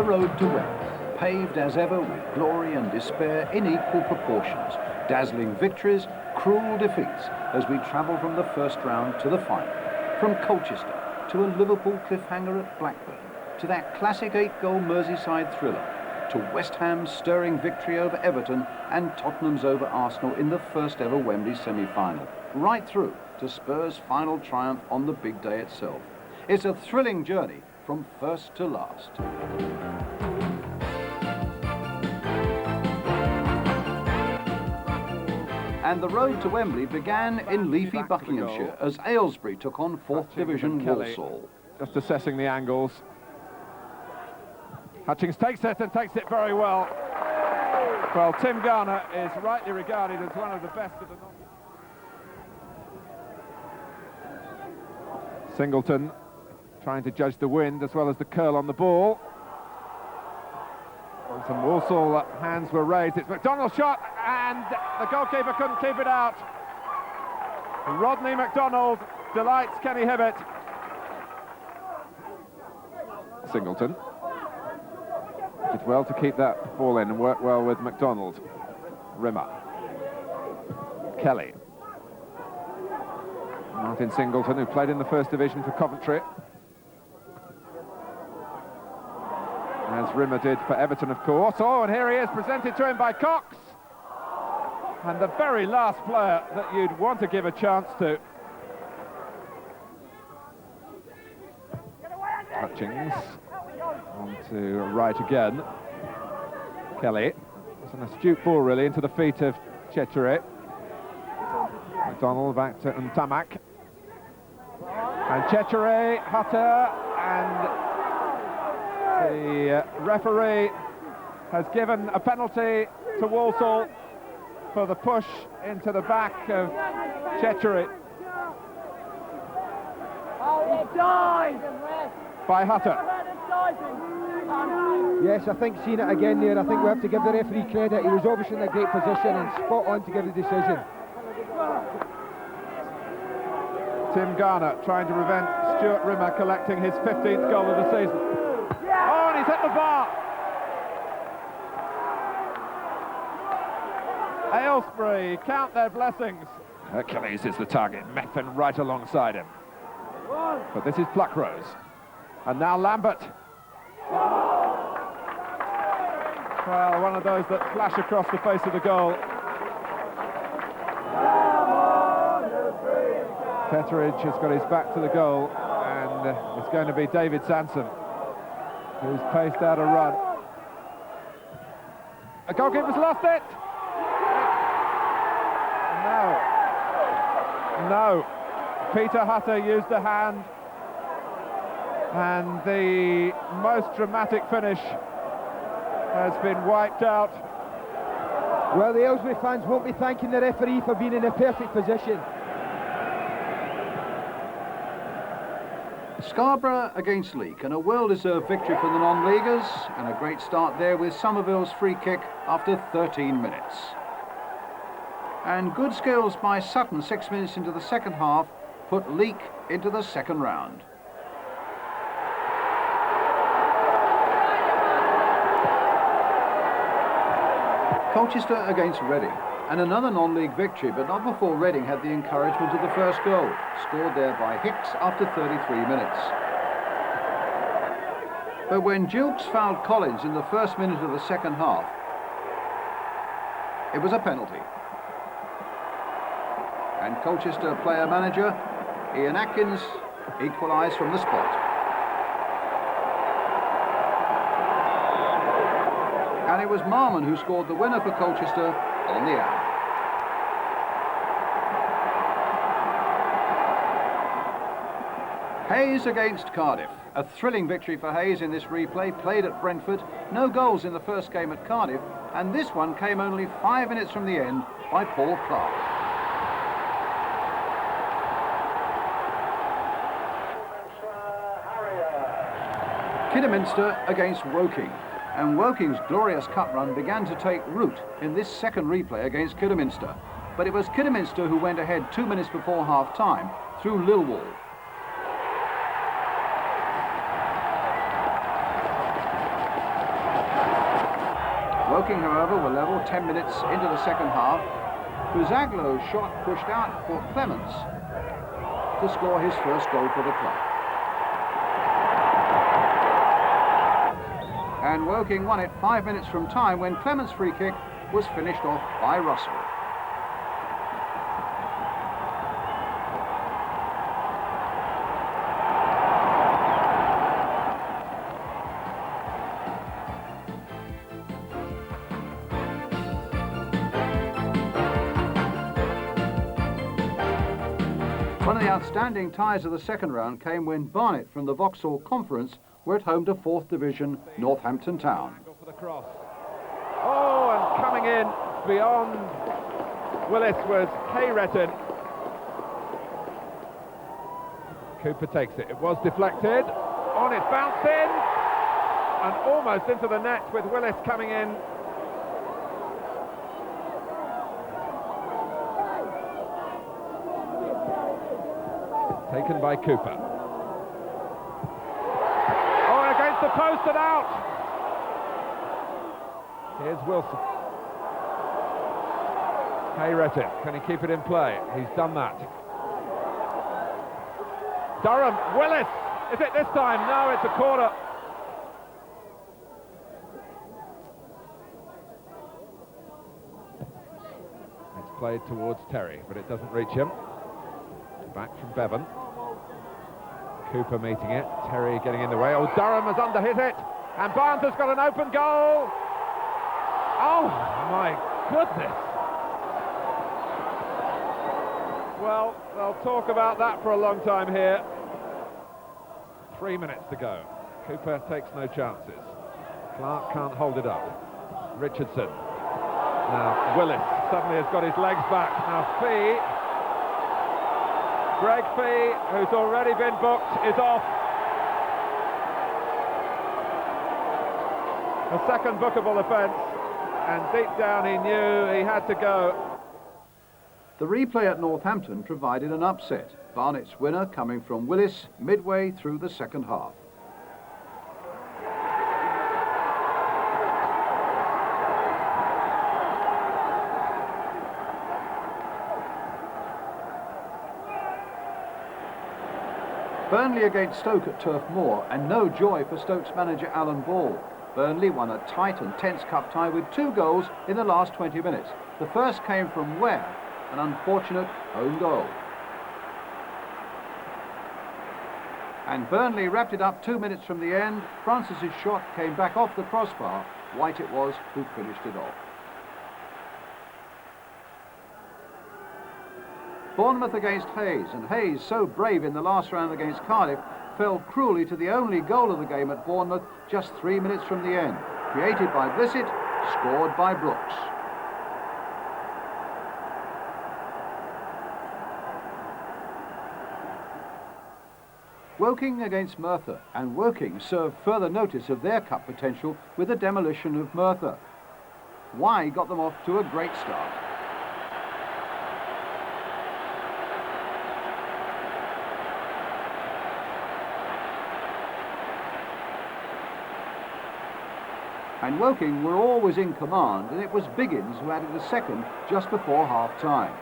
road to Wembley, paved as ever with glory and despair in equal proportions, dazzling victories, cruel defeats, as we travel from the first round to the final, from Colchester to a Liverpool cliffhanger at Blackburn, to that classic 8-goal Merseyside thriller, to West Ham's stirring victory over Everton and Tottenham's over Arsenal in the first ever Wembley semi-final, right through to Spurs' final triumph on the big day itself. It's a thrilling journey from first to last. And the road to Wembley began in leafy Buckinghamshire as Aylesbury took on 4th Division Walsall. Just assessing the angles. Hutchings takes it and takes it very well. Well, Tim Garner is rightly regarded as one of the best of the... Singleton trying to judge the wind as well as the curl on the ball. And some Walsall hands were raised. It's McDonald's shot, and the goalkeeper couldn't keep it out. Rodney McDonald delights Kenny Hibbett. Singleton did well to keep that ball in and work well with McDonald. Rimmer. Kelly. Martin Singleton, who played in the First Division for Coventry, as Rimmer did for Everton, of course. Oh, and here he is, presented to him by Cox. And the very last player that you'd want to give a chance to. Hutchings on to right again. Kelly. It's an astute ball, really, into the feet of Chettere. McDonald back to Ntamak. And Chettere, Hutter, and the referee has given a penalty to Walsall for the push into the back of Chettere by Hutter. Yes, I think seeing it again there, I think we have to give the referee credit. He was obviously in a great position and spot on to give the decision. Tim Garner trying to prevent Stuart Rimmer collecting his 15th goal of the season. Oh, and he's hit the bar! Aylesbury count their blessings. Hercules is the target, Methven right alongside him. But this is Pluckrose. And now Lambert. Well, one of those that flash across the face of the goal. Petteridge has got his back to the goal, and it's going to be David Sansom who's paced out a run. A goalkeeper's lost it! No. Peter Hutter used a hand, and the most dramatic finish has been wiped out. Well, the Aylesbury fans won't be thanking the referee for being in a perfect position. Scarborough against Leek, and a well-deserved victory for the non-leaguers, and a great start there with Somerville's free kick after 13 minutes. And good skills by Sutton 6 minutes into the second half put Leek into the second round. Colchester against Reading, and another non-league victory, but not before Reading had the encouragement of the first goal, scored there by Hicks after 33 minutes. But when Gilks fouled Collins in the first minute of the second half, it was a penalty. And Colchester player-manager Ian Atkins equalised from the spot. And it was Marmon who scored the winner for Colchester on the hour. Hayes against Cardiff. A thrilling victory for Hayes in this replay, played at Brentford. No goals in the first game at Cardiff, and this one came only 5 minutes from the end by Paul Clark. Kidderminster against Woking. And Woking's glorious cut run began to take root in this second replay against Kidderminster. But it was Kidderminster who went ahead 2 minutes before half-time through Lilwall. Woking, however, were level 10 minutes into the second half. Buzaglo's shot pushed out for Clements to score his first goal for the club. And Woking won it 5 minutes from time when Clements' free kick was finished off by Russell. One of the outstanding ties of the second round came when Barnet from the Vauxhall Conference were at home to 4th Division Northampton Town. For the cross. Oh, and coming in beyond Willis was Hayreton. Cooper takes it. It was deflected. On it, bounced in, and almost into the net with Willis coming in. Taken by Cooper. Oh, against the post and out. Here's Wilson. Hayreton, can he keep it in play? He's done that. Durham, Willis, is it this time? No, it's a corner. It's played towards Terry, but it doesn't reach him. Back from Bevan. Cooper meeting it, Terry getting in the way. Oh, Durham has underhit it, and Barnes has got an open goal. Oh, my goodness. Well, they'll talk about that for a long time here. 3 minutes to go. Cooper takes no chances. Clark can't hold it up. Richardson. Now, Willis suddenly has got his legs back. Now, Fee. Greg Fee, who's already been booked, is off. A second bookable offence, and deep down he knew he had to go. The replay at Northampton provided an upset. Barnet's winner coming from Willis midway through the second half. Burnley against Stoke at Turf Moor, and no joy for Stoke's manager Alan Ball. Burnley won a tight and tense cup tie with 2 goals in the last 20 minutes. The first came from Ware, an unfortunate own goal. And Burnley wrapped it up 2 minutes from the end. Francis's shot came back off the crossbar. White it was who finished it off. Bournemouth against Hayes, and Hayes, so brave in the last round against Cardiff, fell cruelly to the only goal of the game at Bournemouth just 3 minutes from the end. Created by Blissett, scored by Brooks. Woking against Merthyr, and Woking served further notice of their cup potential with the demolition of Merthyr. Y got them off to a great start. And Woking were always in command, and it was Biggins who added a second just before half-time.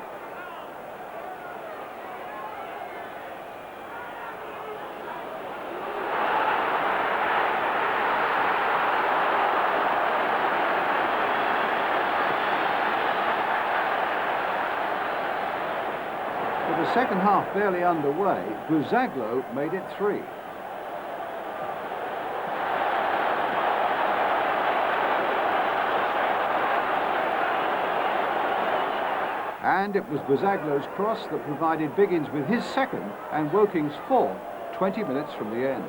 With the second half barely underway, Buzaglo made it 3. And it was Buzaglo's cross that provided Biggins with his second and Woking's 4th, 20 minutes from the end.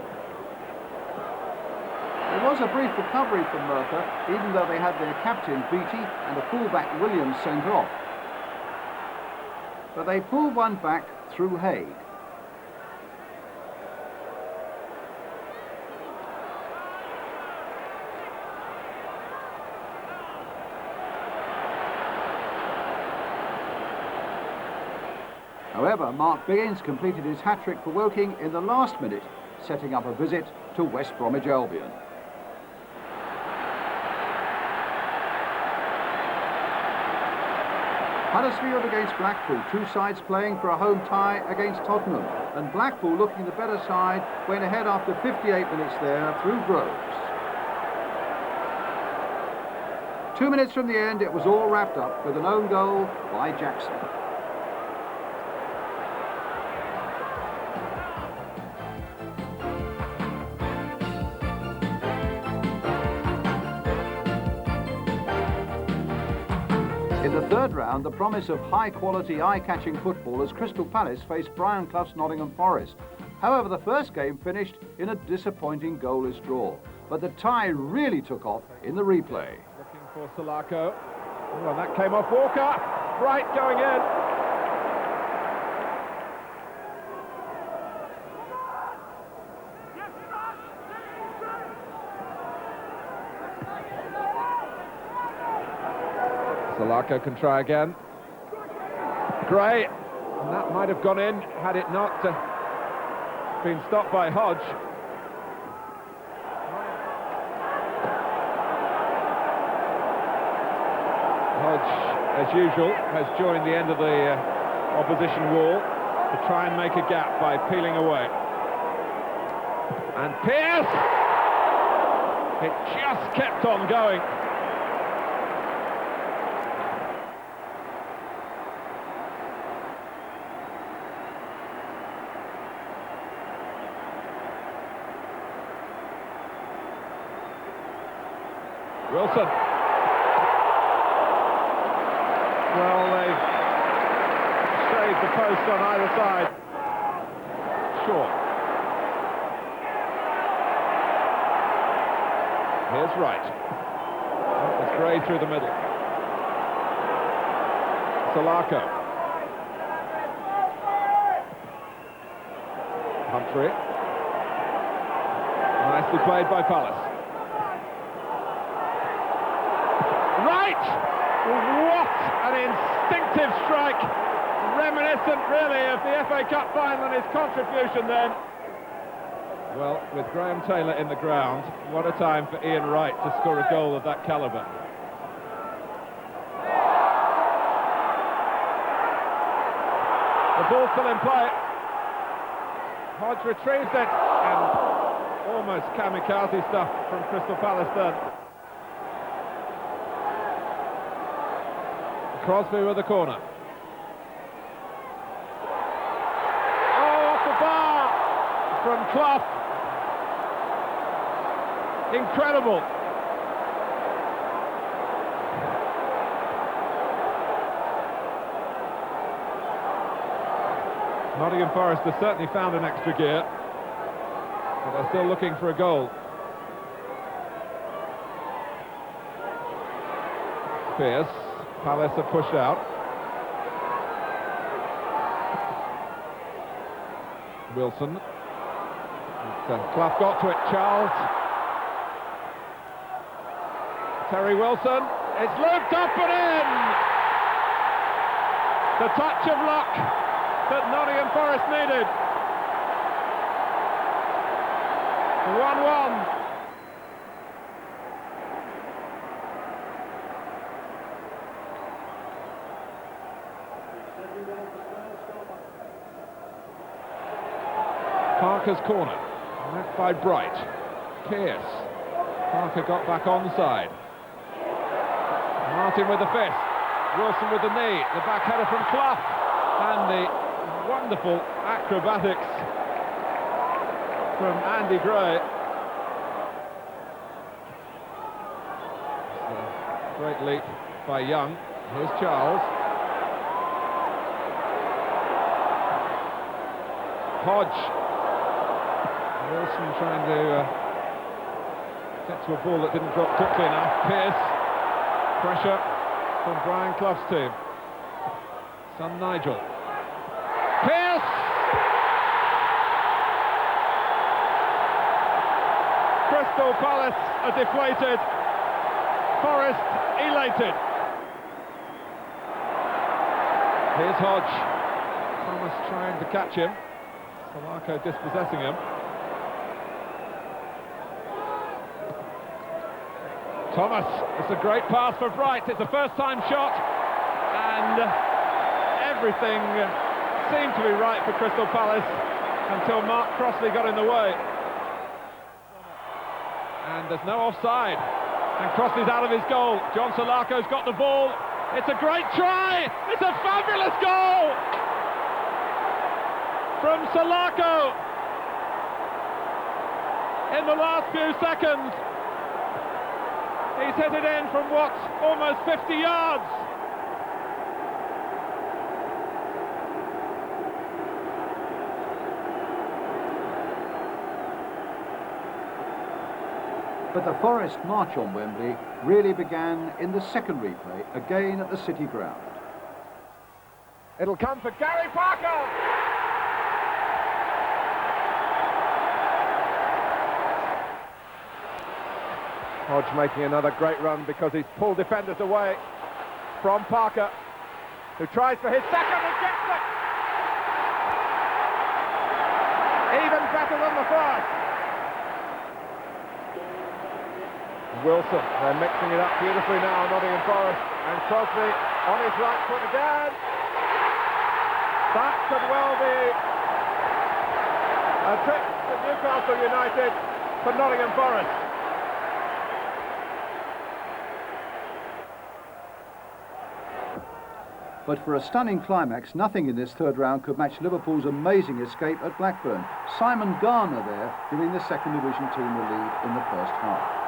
There was a brief recovery from Merthyr, even though they had their captain Beattie and a fullback Williams sent off. But they pulled one back through Haig. However, Mark Biggins completed his hat-trick for Woking in the last minute, setting up a visit to West Bromwich Albion. Huddersfield against Blackpool, two sides playing for a home tie against Tottenham, and Blackpool, looking the better side, went ahead after 58 minutes there through Groves. 2 minutes from the end, it was all wrapped up with an own goal by Jackson. In the third round, the promise of high-quality, eye-catching football as Crystal Palace faced Brian Clough's Nottingham Forest. However, the first game finished in a disappointing goalless draw, but the tie really took off in the replay. Looking for Salako. Oh, and that came off Walker. Bright going in. Salako can try again. Gray, and that might have gone in had it not been stopped by Hodge. Hodge, as usual, has joined the end of the opposition wall to try and make a gap by peeling away. And Pearce! It just kept on going. Wilson. Well, they've shaved the post on either side. Short. Here's Wright. It's Gray through the middle. Salako. Humphrey. Nicely played by Palace. Right! What an instinctive strike! Reminiscent, really, of the FA Cup final and his contribution then. Well, with Graham Taylor in the ground, what a time for Ian Wright to score a goal of that calibre. The ball's still in play. Hodge retrieves it, and almost kamikaze stuff from Crystal Palace then. Crosby with the corner. Oh, off the bar from Clough. Incredible. Nottingham Forest has certainly found an extra gear, but they're still looking for a goal. Pearce. Palace are pushed out. Wilson. Clough got to it, Charles. Terry Wilson. It's looped up and in! The touch of luck that Nottingham Forest needed. 1-1. Parker's corner, met by Bright. Pearce. Parker got back onside. Martin with the fist. Wilson with the knee. The back header from Clough. And the wonderful acrobatics from Andy Gray. It's a great leap by Young. Here's Charles. Hodge. Wilson trying to get to a ball that didn't drop quickly enough. Pearce. Pressure from Brian Clough's team. Son Nigel. Pearce! Crystal Palace are deflated. Forest elated. Here's Hodge. Thomas trying to catch him. Salako dispossessing him. Thomas, it's a great pass for Bright. It's a first-time shot, and and everything seemed to be right for Crystal Palace until Mark Crossley got in the way. And there's no offside, and Crossley's out of his goal. John Solako's got the ball. It's a great try! It's a fabulous goal from Solako in the last few seconds. He's hit it in from what's almost 50 yards. But the Forest march on Wembley really began in the second replay, again at the City ground. It'll come for Gary Parker! Hodge making another great run because he's pulled defenders away from Parker, who tries for his second and gets it! Even better than the first! Wilson, they're mixing it up beautifully now, Nottingham Forest, and Crosby on his right foot again. That could well be a trip to Newcastle United for Nottingham Forest. But for a stunning climax, nothing in this third round could match Liverpool's amazing escape at Blackburn. Simon Garner there giving the second division team the lead in the first half.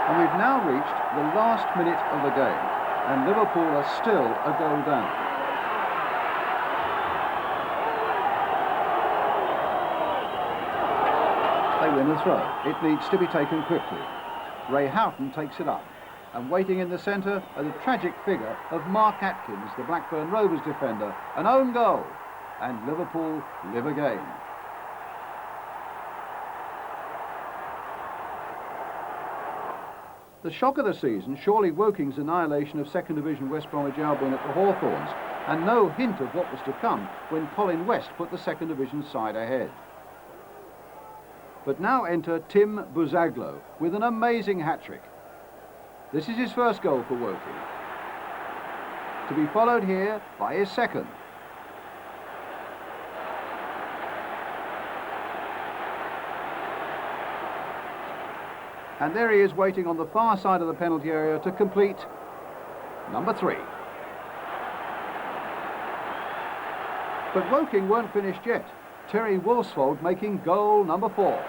And we've now reached the last minute of the game, and Liverpool are still a goal down. They win the throw. It needs to be taken quickly. Ray Houghton takes it up, and waiting in the centre are the tragic figure of Mark Atkins, the Blackburn Rovers defender. An own goal, and Liverpool live again. The shock of the season, surely Woking's annihilation of second division West Bromwich Albion at the Hawthorns, and no hint of what was to come when Colin West put the second division side ahead. But now enter Tim Buzaglo with an amazing hat-trick. This is his first goal for Woking, to be followed here by his second. And there he is waiting on the far side of the penalty area to complete number 3. But Woking weren't finished yet. Terry Worsfold making goal number 4.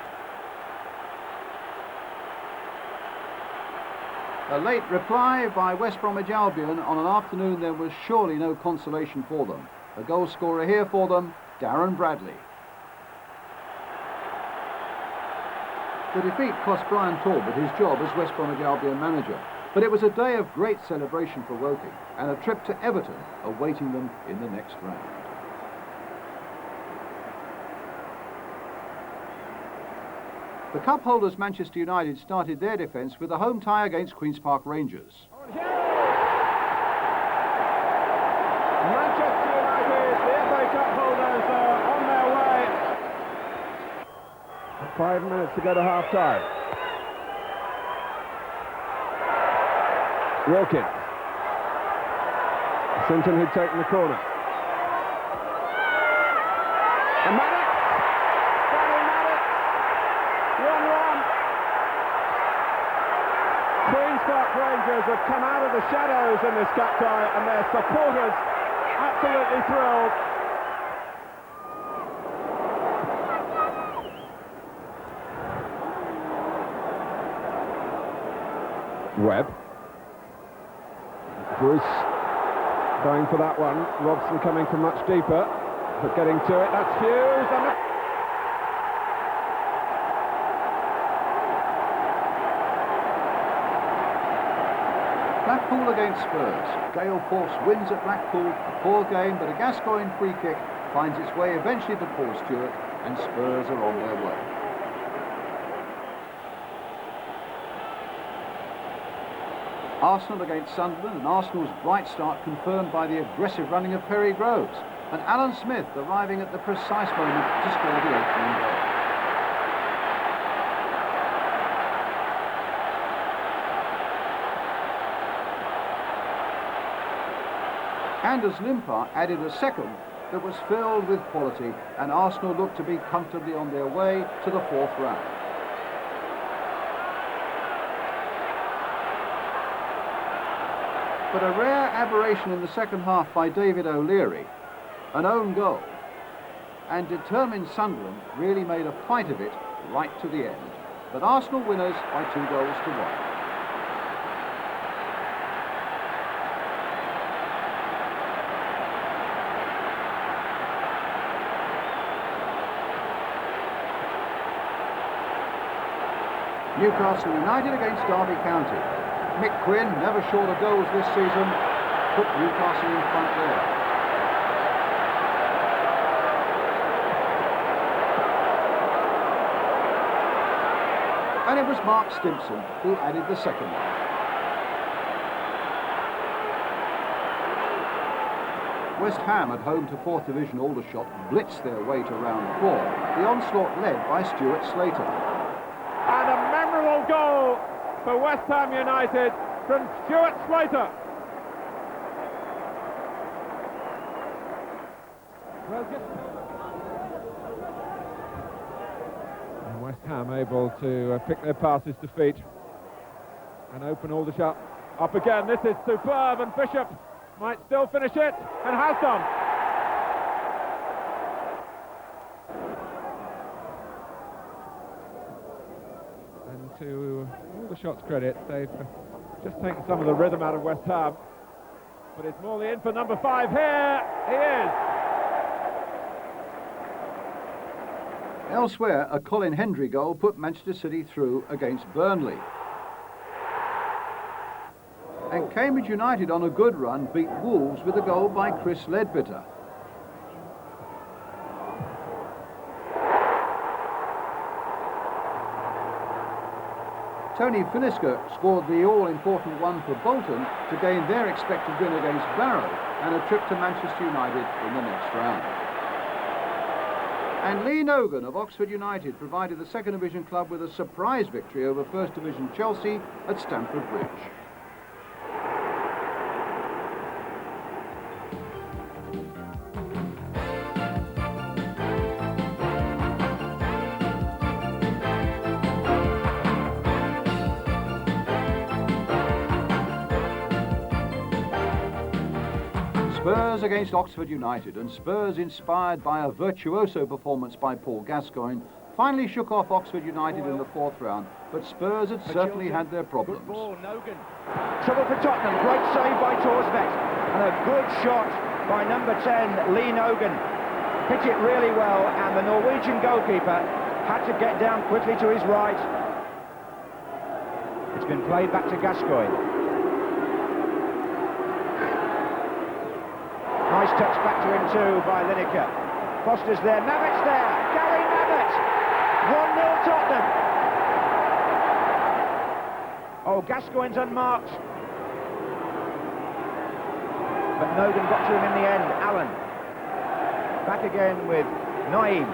A late reply by West Bromwich Albion on an afternoon there was surely no consolation for them. A goal scorer here for them, Darren Bradley. The defeat cost Brian Talbot his job as West Bromwich Albion manager, but it was a day of great celebration for Woking and a trip to Everton awaiting them in the next round. The cup holders Manchester United started their defence with a home tie against Queen's Park Rangers. Manchester United, the FA Cup holders, are on their way. 5 minutes to go to half-time. Wilkins. Sinton who'd taken the corner. And Maddox! Danny Maddox! 1-1. Queen's Park Rangers have come out of the shadows in this cup tie, and their supporters absolutely thrilled. Webb. Bruce going for that one. Robson coming from much deeper, but getting to it. That's Hughes. And Blackpool against Spurs. Gale Force wins at Blackpool. A poor game, but a Gascoigne free kick finds its way eventually to Paul Stewart, and Spurs are on their way. Arsenal against Sunderland, and Arsenal's bright start confirmed by the aggressive running of Perry Groves, and Alan Smith arriving at the precise moment to score the opening goal. Anders Limpar added a second that was filled with quality, and Arsenal looked to be comfortably on their way to the fourth round. But a rare aberration in the second half by David O'Leary, an own goal, and determined Sunderland really made a fight of it right to the end. But Arsenal winners by 2-1. Newcastle United against Derby County. Mick Quinn, never short of goals this season, put Newcastle in front there. And it was Mark Stimpson who added the second one. West Ham at home to 4th Division Aldershot blitzed their way to round 4. The onslaught led by Stuart Slater. And a memorable goal for West Ham United from Stuart Slater. And West Ham able to pick their passes to feet and open Aldershot up again. This is superb, and Bishop might still finish it, and has done. And to Aldershot's credit, they've just taken some of the rhythm out of West Ham. But it's Morley in for number 5 here. He is. Elsewhere, a Colin Hendry goal put Manchester City through against Burnley. And Cambridge United, on a good run, beat Wolves with a goal by Chris Ledbetter. Tony Finisker scored the all-important one for Bolton to gain their expected win against Barrow and a trip to Manchester United in the next round. And Lee Nogan of Oxford United provided the second division club with a surprise victory over first division Chelsea at Stamford Bridge. Spurs against Oxford United, and Spurs, inspired by a virtuoso performance by Paul Gascoigne, finally shook off Oxford United in the fourth round, but Spurs had certainly had their problems. Good ball, Nogan. Trouble for Tottenham, great save by Torsbeck, and a good shot by number 10, Lee Nogan. Hit it really well, and the Norwegian goalkeeper had to get down quickly to his right. It's been played back to Gascoigne. Nice touch back to him too by Lineker. Foster's there, Mavitt's there, Gary Mavitt! 1-0 Tottenham. Oh, Gascoigne's unmarked. But Nogan got to him in the end. Allen. Back again with Naeem.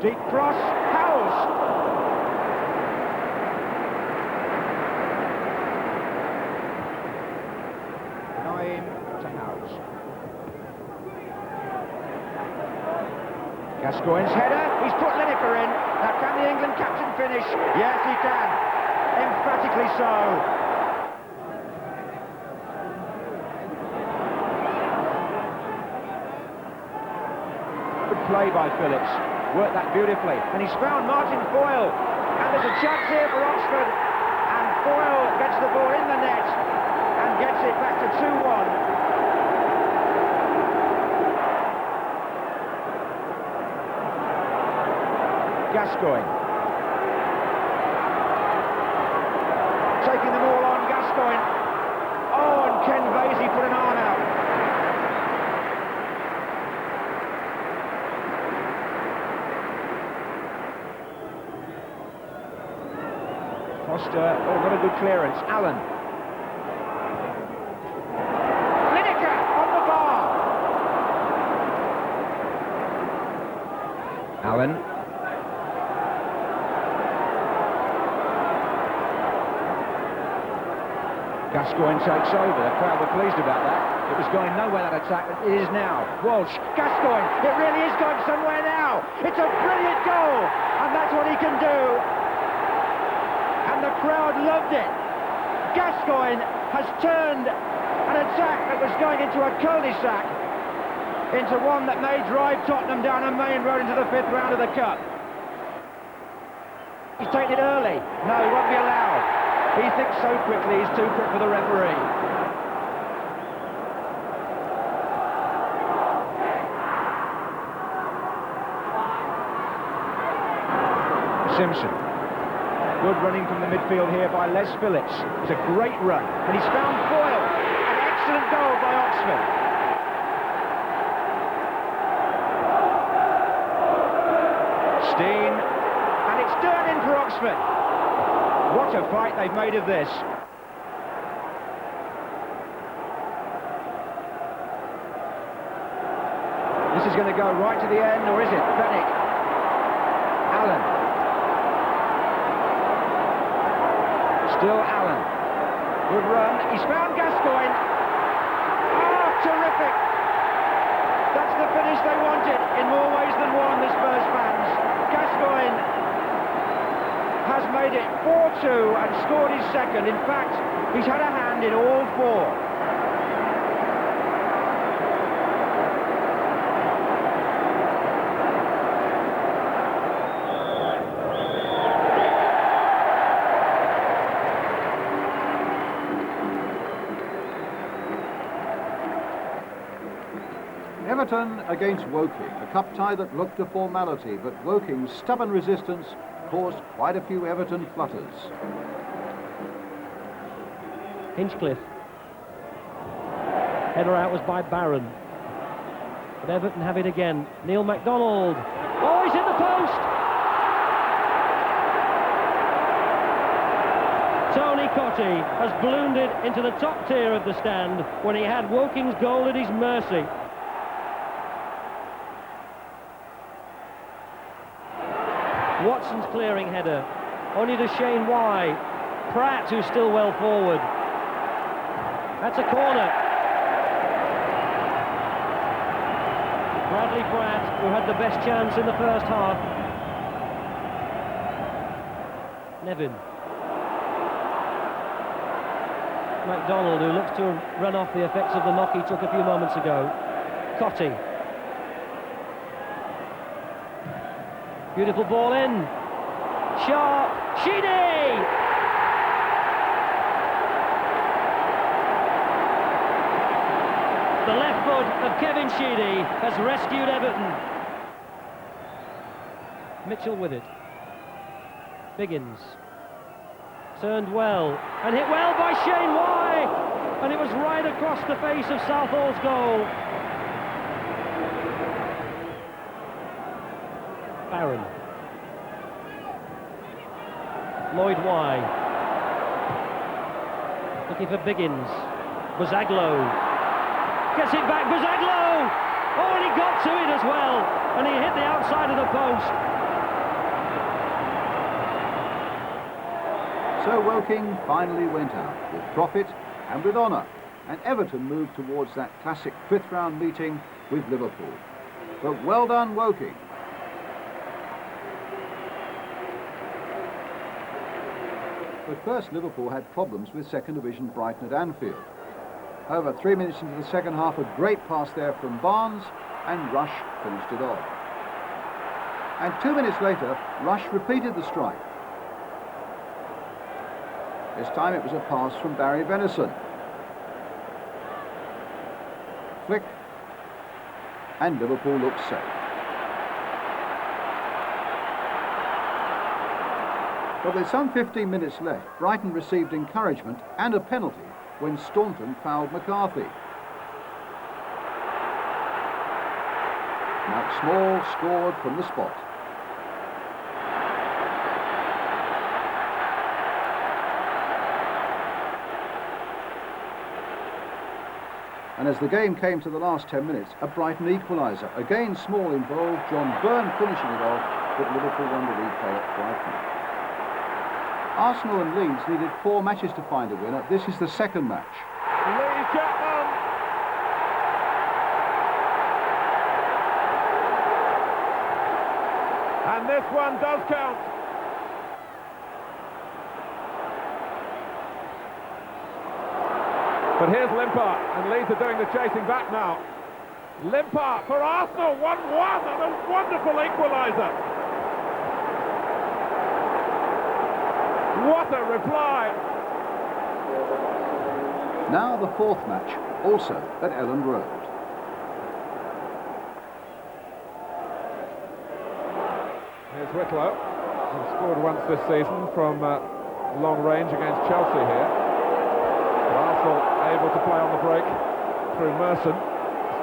Deep cross, Howells. Gascoigne's header, he's put Lineker in. Now can the England captain finish? Yes, he can. Emphatically so. Good play by Phillips. Worked that beautifully. And he's found Martin Foyle. And there's a chance here for Oxford. And Foyle gets the ball in the net and gets it back to 2-1. Gascoigne. Taking them all on, Gascoigne. Oh, and Ken Vasey put an arm out. Foster, oh, what a good clearance. Allen. Lineker on the bar. Allen. Gascoigne takes over. The crowd were pleased about that. It was going nowhere, that attack. It is now. Walsh, Gascoigne. It really is going somewhere now. It's a brilliant goal, and that's what he can do. And the crowd loved it. Gascoigne has turned an attack that was going into a cul-de-sac into one that may drive Tottenham down a main road into the 5th round of the Cup. He's taken it early. No, he won't be allowed. He thinks so quickly, he's too quick for the referee. Simpson. Good running from the midfield here by Les Phillips. It's a great run, and he's found Foyle. An excellent goal by Oxford. Steen, and it's turned in for Oxford. What a fight they've made of this. This is going to go right to the end, or is it? Fenwick. Allen. Still Allen. Good run. He's found Gascoigne. Oh, terrific. That's the finish they wanted in more ways than one, the Spurs fans. Gascoigne has made it 4-2 and scored his second. In fact, he's had a hand in all 4. Everton against Woking, a cup tie that looked a formality, but Woking's stubborn resistance caused quite a few Everton flutters. Hinchcliffe. Header out was by Barron. But Everton have it again. Neil MacDonald. Oh, he's in the post! Tony Cottee has ballooned it into the top tier of the stand when he had Woking's goal at his mercy. Watson's clearing header, only to Shane Y. Pratt, who's still well forward. That's a corner. Bradley Pratt, who had the best chance in the first half. Nevin. MacDonald, who looks to run off the effects of the knock he took a few moments ago. Cottee. Beautiful ball in. Sharp. Sheedy! The left foot of Kevin Sheedy has rescued Everton. Mitchell with it. Biggins. Turned well. And hit well by Shane Y. And it was right across the face of Southall's goal. Barron. Lloyd Y. Looking for Biggins. Buzaglo. Gets it back, Buzaglo! Oh, and he got to it as well. And he hit the outside of the post. So Woking finally went out with profit and with honour, and Everton moved towards that classic 5th round meeting with Liverpool. But well done, Woking. But first, Liverpool had problems with second division Brighton at Anfield. However, 3 minutes into the second half, a great pass there from Barnes, and Rush finished it off. And 2 minutes later, Rush repeated the strike. This time it was a pass from Barry Venison. Flick, and Liverpool looked safe. But with some 15 minutes left, Brighton received encouragement and a penalty when Staunton fouled McCarthy. Mark Small scored from the spot. And as the game came to the last 10 minutes, a Brighton equaliser. Again, Small involved, John Byrne finishing it off, but Liverpool won the replay at Brighton. Arsenal and Leeds needed 4 matches to find a winner. This is the second match. Lee Chapman. And this one does count. But here's Limpar, and Leeds are doing the chasing back now. Limpar for Arsenal, 1-1, and a wonderful equaliser. What a reply! Now the fourth match, also at Elland Road. Here's Whitlow, who scored once this season from long range against Chelsea here. But Arsenal able to play on the break through Merson.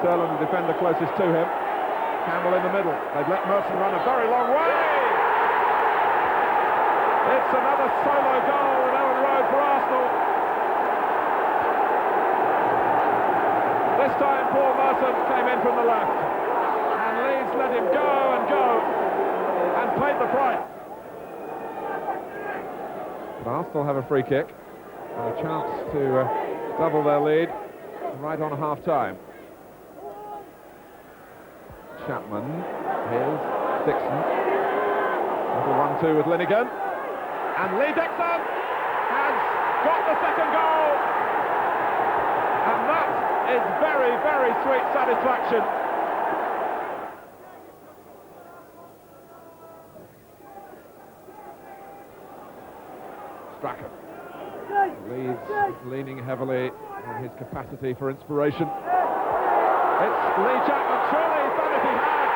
Sterling, the defender closest to him. Campbell in the middle. They've let Merson run a very long way. It's another solo goal at Elland Road for Arsenal. This time Paul Merson came in from the left. And Leeds let him go and go and paid the price. But Arsenal have a free kick and a chance to double their lead right on half-time. Chapman, here's Dixon. Little 1-2 with Linnigan. And Lee Dixon has got the second goal. And that is very, very sweet satisfaction. Strachan. Leeds leaning heavily on his capacity for inspiration. It's Lee Chapman, surely he's done it, he has.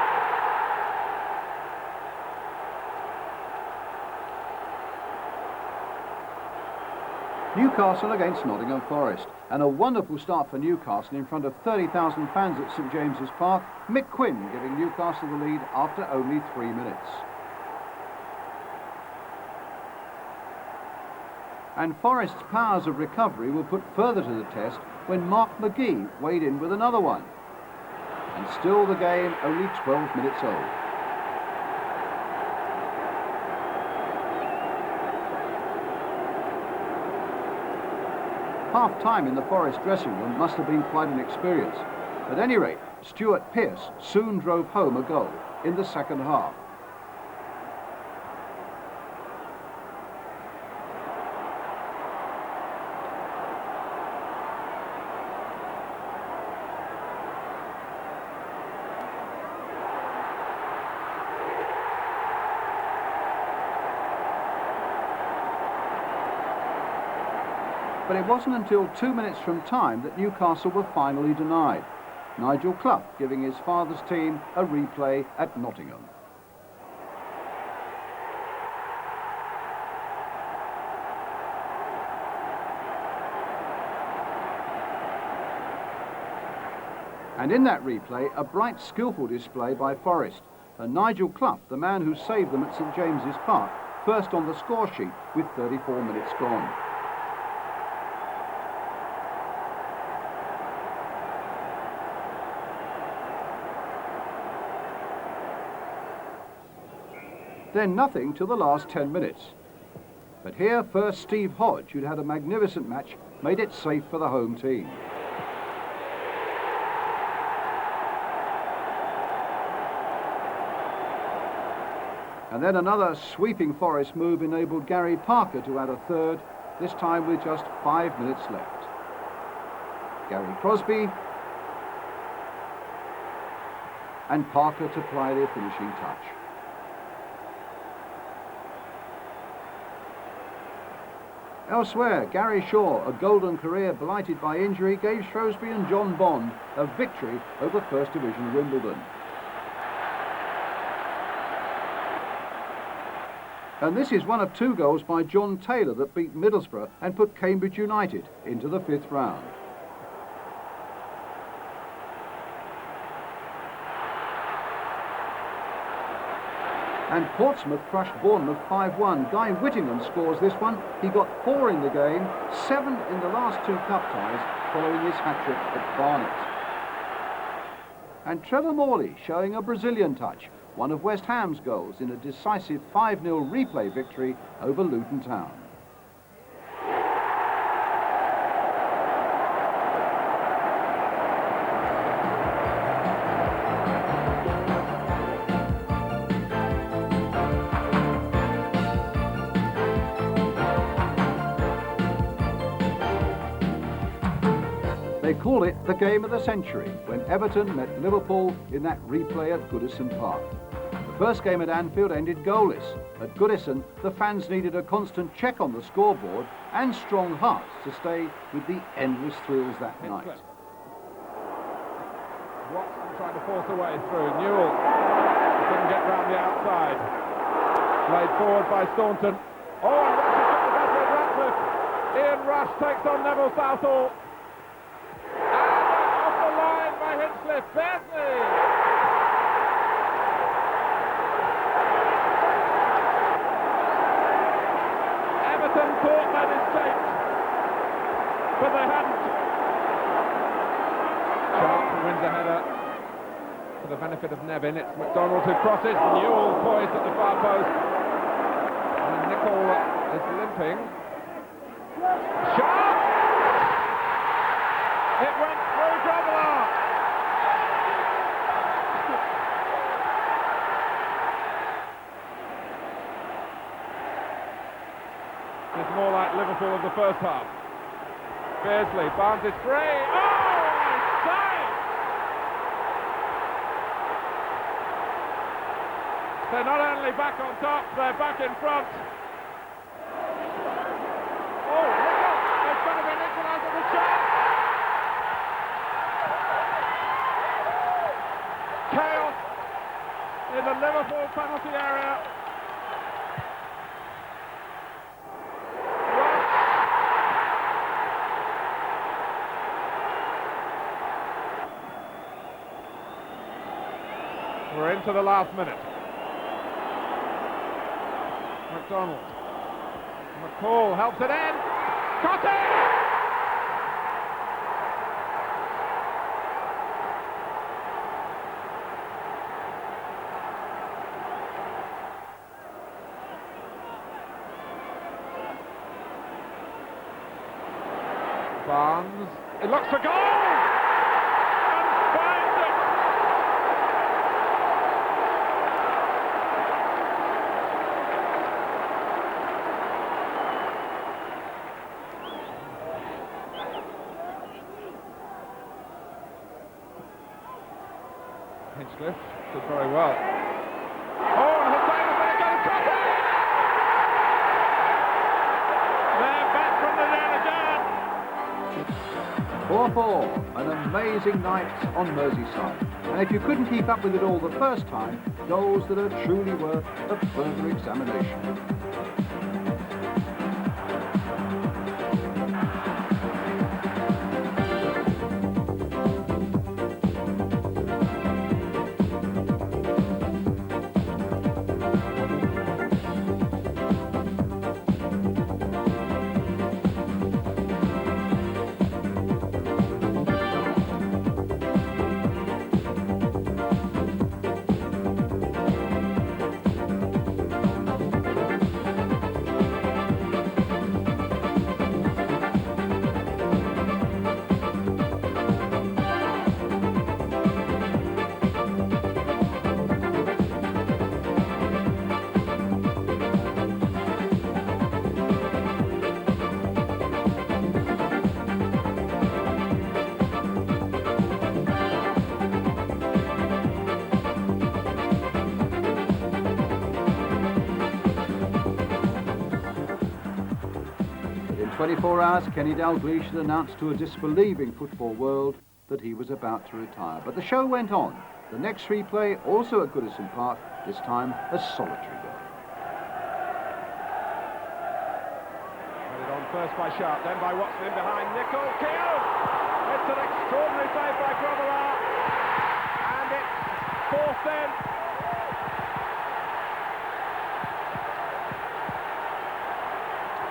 Newcastle against Nottingham Forest, and a wonderful start for Newcastle in front of 30,000 fans at St James's Park. Mick Quinn giving Newcastle the lead after only 3 minutes. And Forest's powers of recovery were put further to the test when Mark McGee weighed in with another one. And still the game only 12 minutes old. Half-time in the Forest dressing room must have been quite an experience. At any rate, Stuart Pearce soon drove home a goal in the second half. But it wasn't until 2 minutes from time that Newcastle were finally denied. Nigel Clough giving his father's team a replay at Nottingham. And in that replay, a bright, skillful display by Forest. And Nigel Clough, the man who saved them at St James's Park, first on the score sheet with 34 minutes gone. Then nothing till the last 10 minutes. But here first Steve Hodge, who'd had a magnificent match, made it safe for the home team. And then another sweeping Forest move enabled Gary Parker to add a third, this time with just 5 minutes left. Gary Crosby and Parker to apply their finishing touch. Elsewhere, Gary Shaw, a golden career blighted by injury, gave Shrewsbury and John Bond a victory over First Division Wimbledon. And this is one of 2 goals by John Taylor that beat Middlesbrough and put Cambridge United into the 5th round. And Portsmouth crushed Bournemouth 5-1. Guy Whittingham scores this one. He got 4 in the game, 7 in the last 2 cup ties, following his hat-trick at Barnet. And Trevor Morley showing a Brazilian touch, one of West Ham's goals in a decisive 5-0 replay victory over Luton Town. They call it the game of the century when Everton met Liverpool in that replay at Goodison Park. The first game at Anfield ended goalless. At Goodison, the fans needed a constant check on the scoreboard and strong hearts to stay with the endless thrills that night. Watson trying to force a way through. Newell couldn't get round the outside. Played forward by Staunton. Oh, and Rush has got the better of Ratcliffe. Ian Rush takes on Neville Southall. And off the line by Hinchcliffe. Beardsley! Everton thought they'd escaped, but they hadn't. Charlton wins a header for the benefit of Nevin. It's McDonald who crosses. Newell poised at the far post. And Nicol is limping. Shot! It went through Grobbelaar. It's more like Liverpool of the first half. Beardsley, Barnes is free. Oh! They're not only back on top, they're back in front. Oh, Nicol! There's going to be an equaliser for the shot! Chaos in the Liverpool penalty area. We're into the last minute. McDonald. McCall helps it in. Got it! Barnes. It looks for goal! And finds it! Hinchcliffe did very well. Oh, and Hussein is going to cut it! They're back from the dead again! 4-4, an amazing night on Merseyside. And if you couldn't keep up with it all the first time, goals that are truly worth a further examination. In 24 hours, Kenny Dalglish had announced to a disbelieving football world that he was about to retire. But the show went on. The next replay, also at Goodison Park, this time a solitary goal. Headed on first by Sharp, then by Watson in behind Nicol. Keogh! It's an extraordinary save by Grobbelaar. And it's forced in.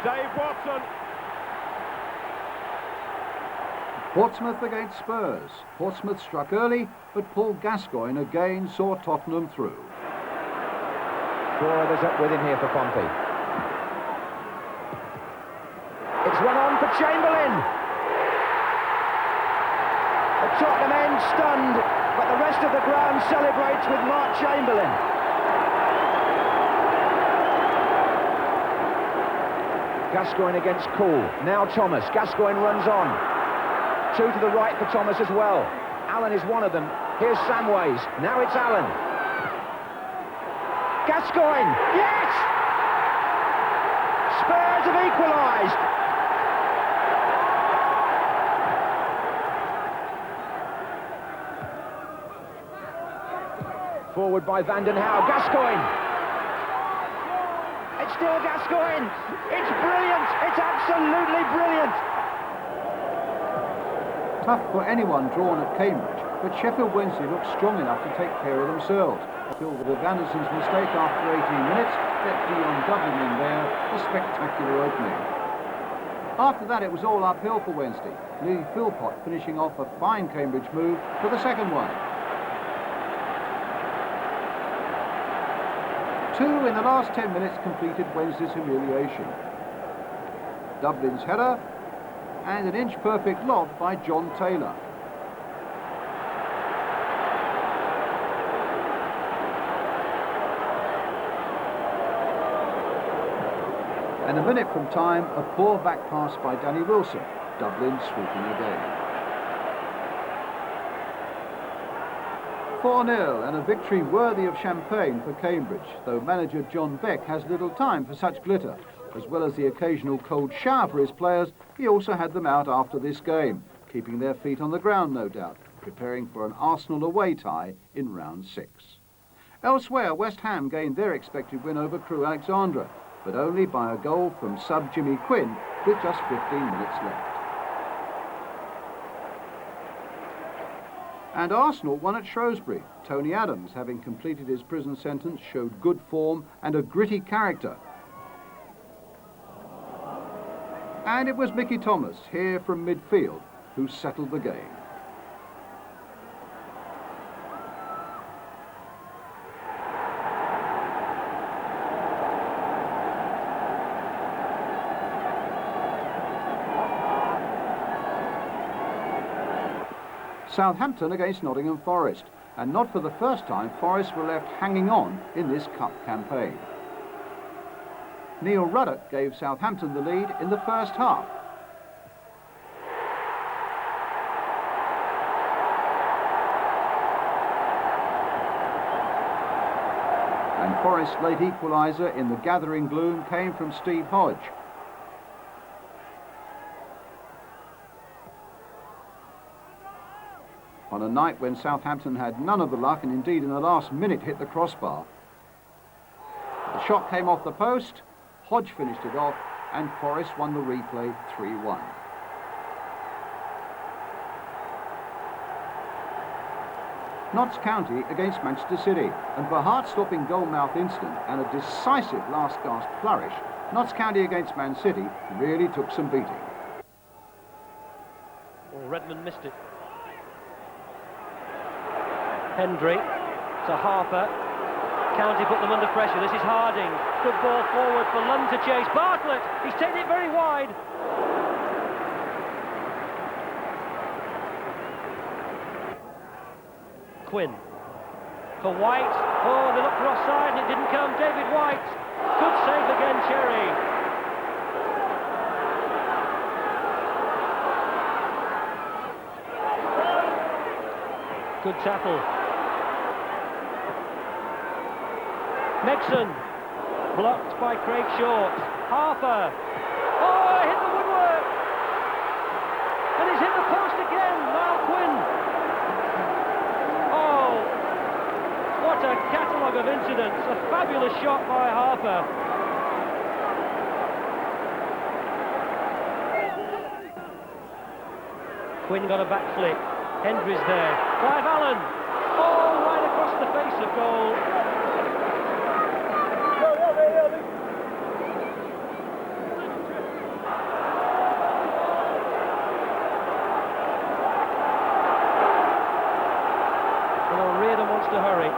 Dave Watson. Portsmouth against Spurs. Portsmouth struck early, but Paul Gascoigne again saw Tottenham through. 4 others up with him here for Pompey. It's run on for Chamberlain. The Tottenham end stunned, but the rest of the ground celebrates with Mark Chamberlain. Gascoigne against Cool. Now Thomas. Gascoigne runs on. Two to the right for Thomas as well. Allen is one of them. Here's Samways. Now it's Allen. Gascoigne. Yes! Spurs have equalised. Forward by Vanden Hauwe. Gascoigne. It's still Gascoigne. It's brilliant. It's absolutely brilliant. Tough for anyone drawn at Cambridge, but Sheffield Wednesday looked strong enough to take care of themselves. Filled with Anderson's mistake after 18 minutes, let Dion Dublin in there, a spectacular opening. After that, it was all uphill for Wednesday. Lee Philpott finishing off a fine Cambridge move for the second one. 2 in the last 10 minutes completed Wednesday's humiliation. Dublin's header, and an inch-perfect lob by John Taylor. And a minute from time, a poor back pass by Danny Wilson. Dublin swooping again. 4-0 and a victory worthy of champagne for Cambridge, though manager John Beck has little time for such glitter. As well as the occasional cold shower for his players, he also had them out after this game, keeping their feet on the ground, no doubt, preparing for an Arsenal away tie in round 6. Elsewhere, West Ham gained their expected win over Crewe Alexandra, but only by a goal from sub Jimmy Quinn with just 15 minutes left. And Arsenal won at Shrewsbury. Tony Adams, having completed his prison sentence, showed good form and a gritty character. And it was Mickey Thomas, here from midfield, who settled the game. Southampton against Nottingham Forest, and not for the first time Forest were left hanging on in this cup campaign. Neil Ruddock gave Southampton the lead in the first half. And Forest's late equaliser in the gathering gloom came from Steve Hodge. On a night when Southampton had none of the luck and indeed in the last minute hit the crossbar. The shot came off the post, Hodge finished it off, and Forest won the replay 3-1. Notts County against Manchester City, and for a heart-stopping goal-mouth incident and a decisive last-gasp flourish, Notts County against Man City really took some beating. Well, Redmond missed it. Hendry to Harper. County put them under pressure. This is Harding. Good ball forward for Lund to chase. Bartlett, he's taken it very wide. Quinn for White. Oh, they looked for offside and it didn't come. David White. Good save again, Cherry. Good tackle. Megson, blocked by Craig Short. Harper. Oh, hit the woodwork. And he's hit the post again. Niall Quinn. Oh, what a catalogue of incidents. A fabulous shot by Harper. Quinn got a back flick. Hendry's there. Clive Allen. Oh, right across the face of goal. To hurry.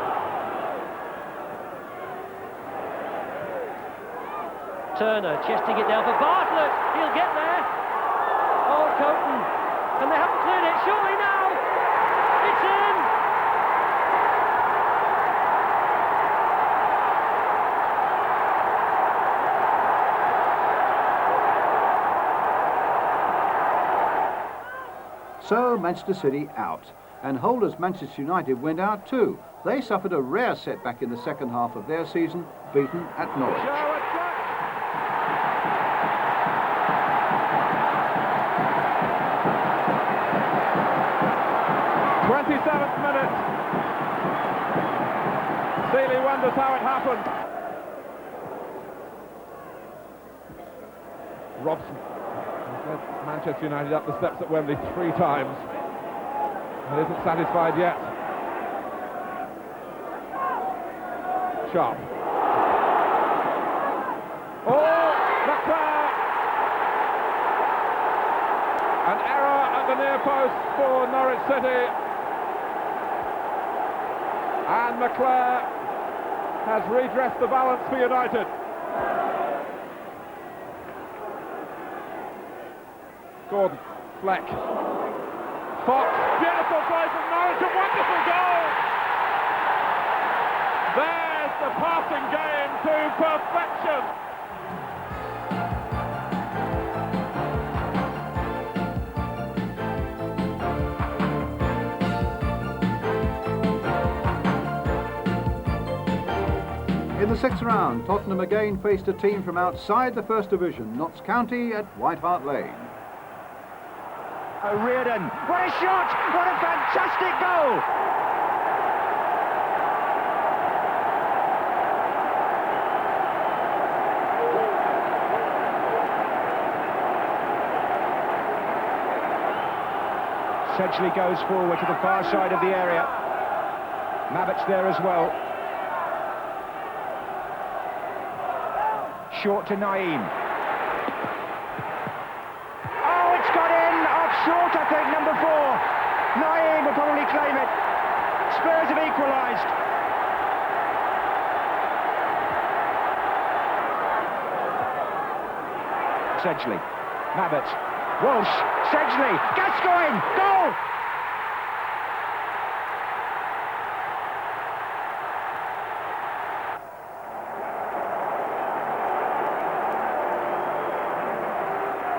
Turner chesting it down for Bartlett. He'll get there. Oh, Coton. And they haven't cleared it. Surely now. It's in. So Manchester City out. And holders Manchester United went out too. They suffered a rare setback in the second half of their season, beaten at Norwich. 27th minute. Seeley wonders how it happened. Robson has led Manchester United up the steps at Wembley 3 times. He isn't satisfied yet. Sharp. Oh, McClare! An error at the near post for Norwich City. And McClare has redressed the balance for United. Gordon, Fleck, Fox, beautiful play from Norwich, a wonderful goal! There's the passing game to perfection! In the 6th round, Tottenham again faced a team from outside the First Division, Notts County at White Hart Lane. O'Riordan, what a shot! What a fantastic goal! Sedgley goes forward to the far side of the area. Mabbott's there as well. Short to Naeem. Oh, it's got in! Off short, I think, number 4. Naeem will probably claim it. Spurs have equalised. Sedgley. Mabbott. Walsh. Sedgley. Gascoigne. Goal!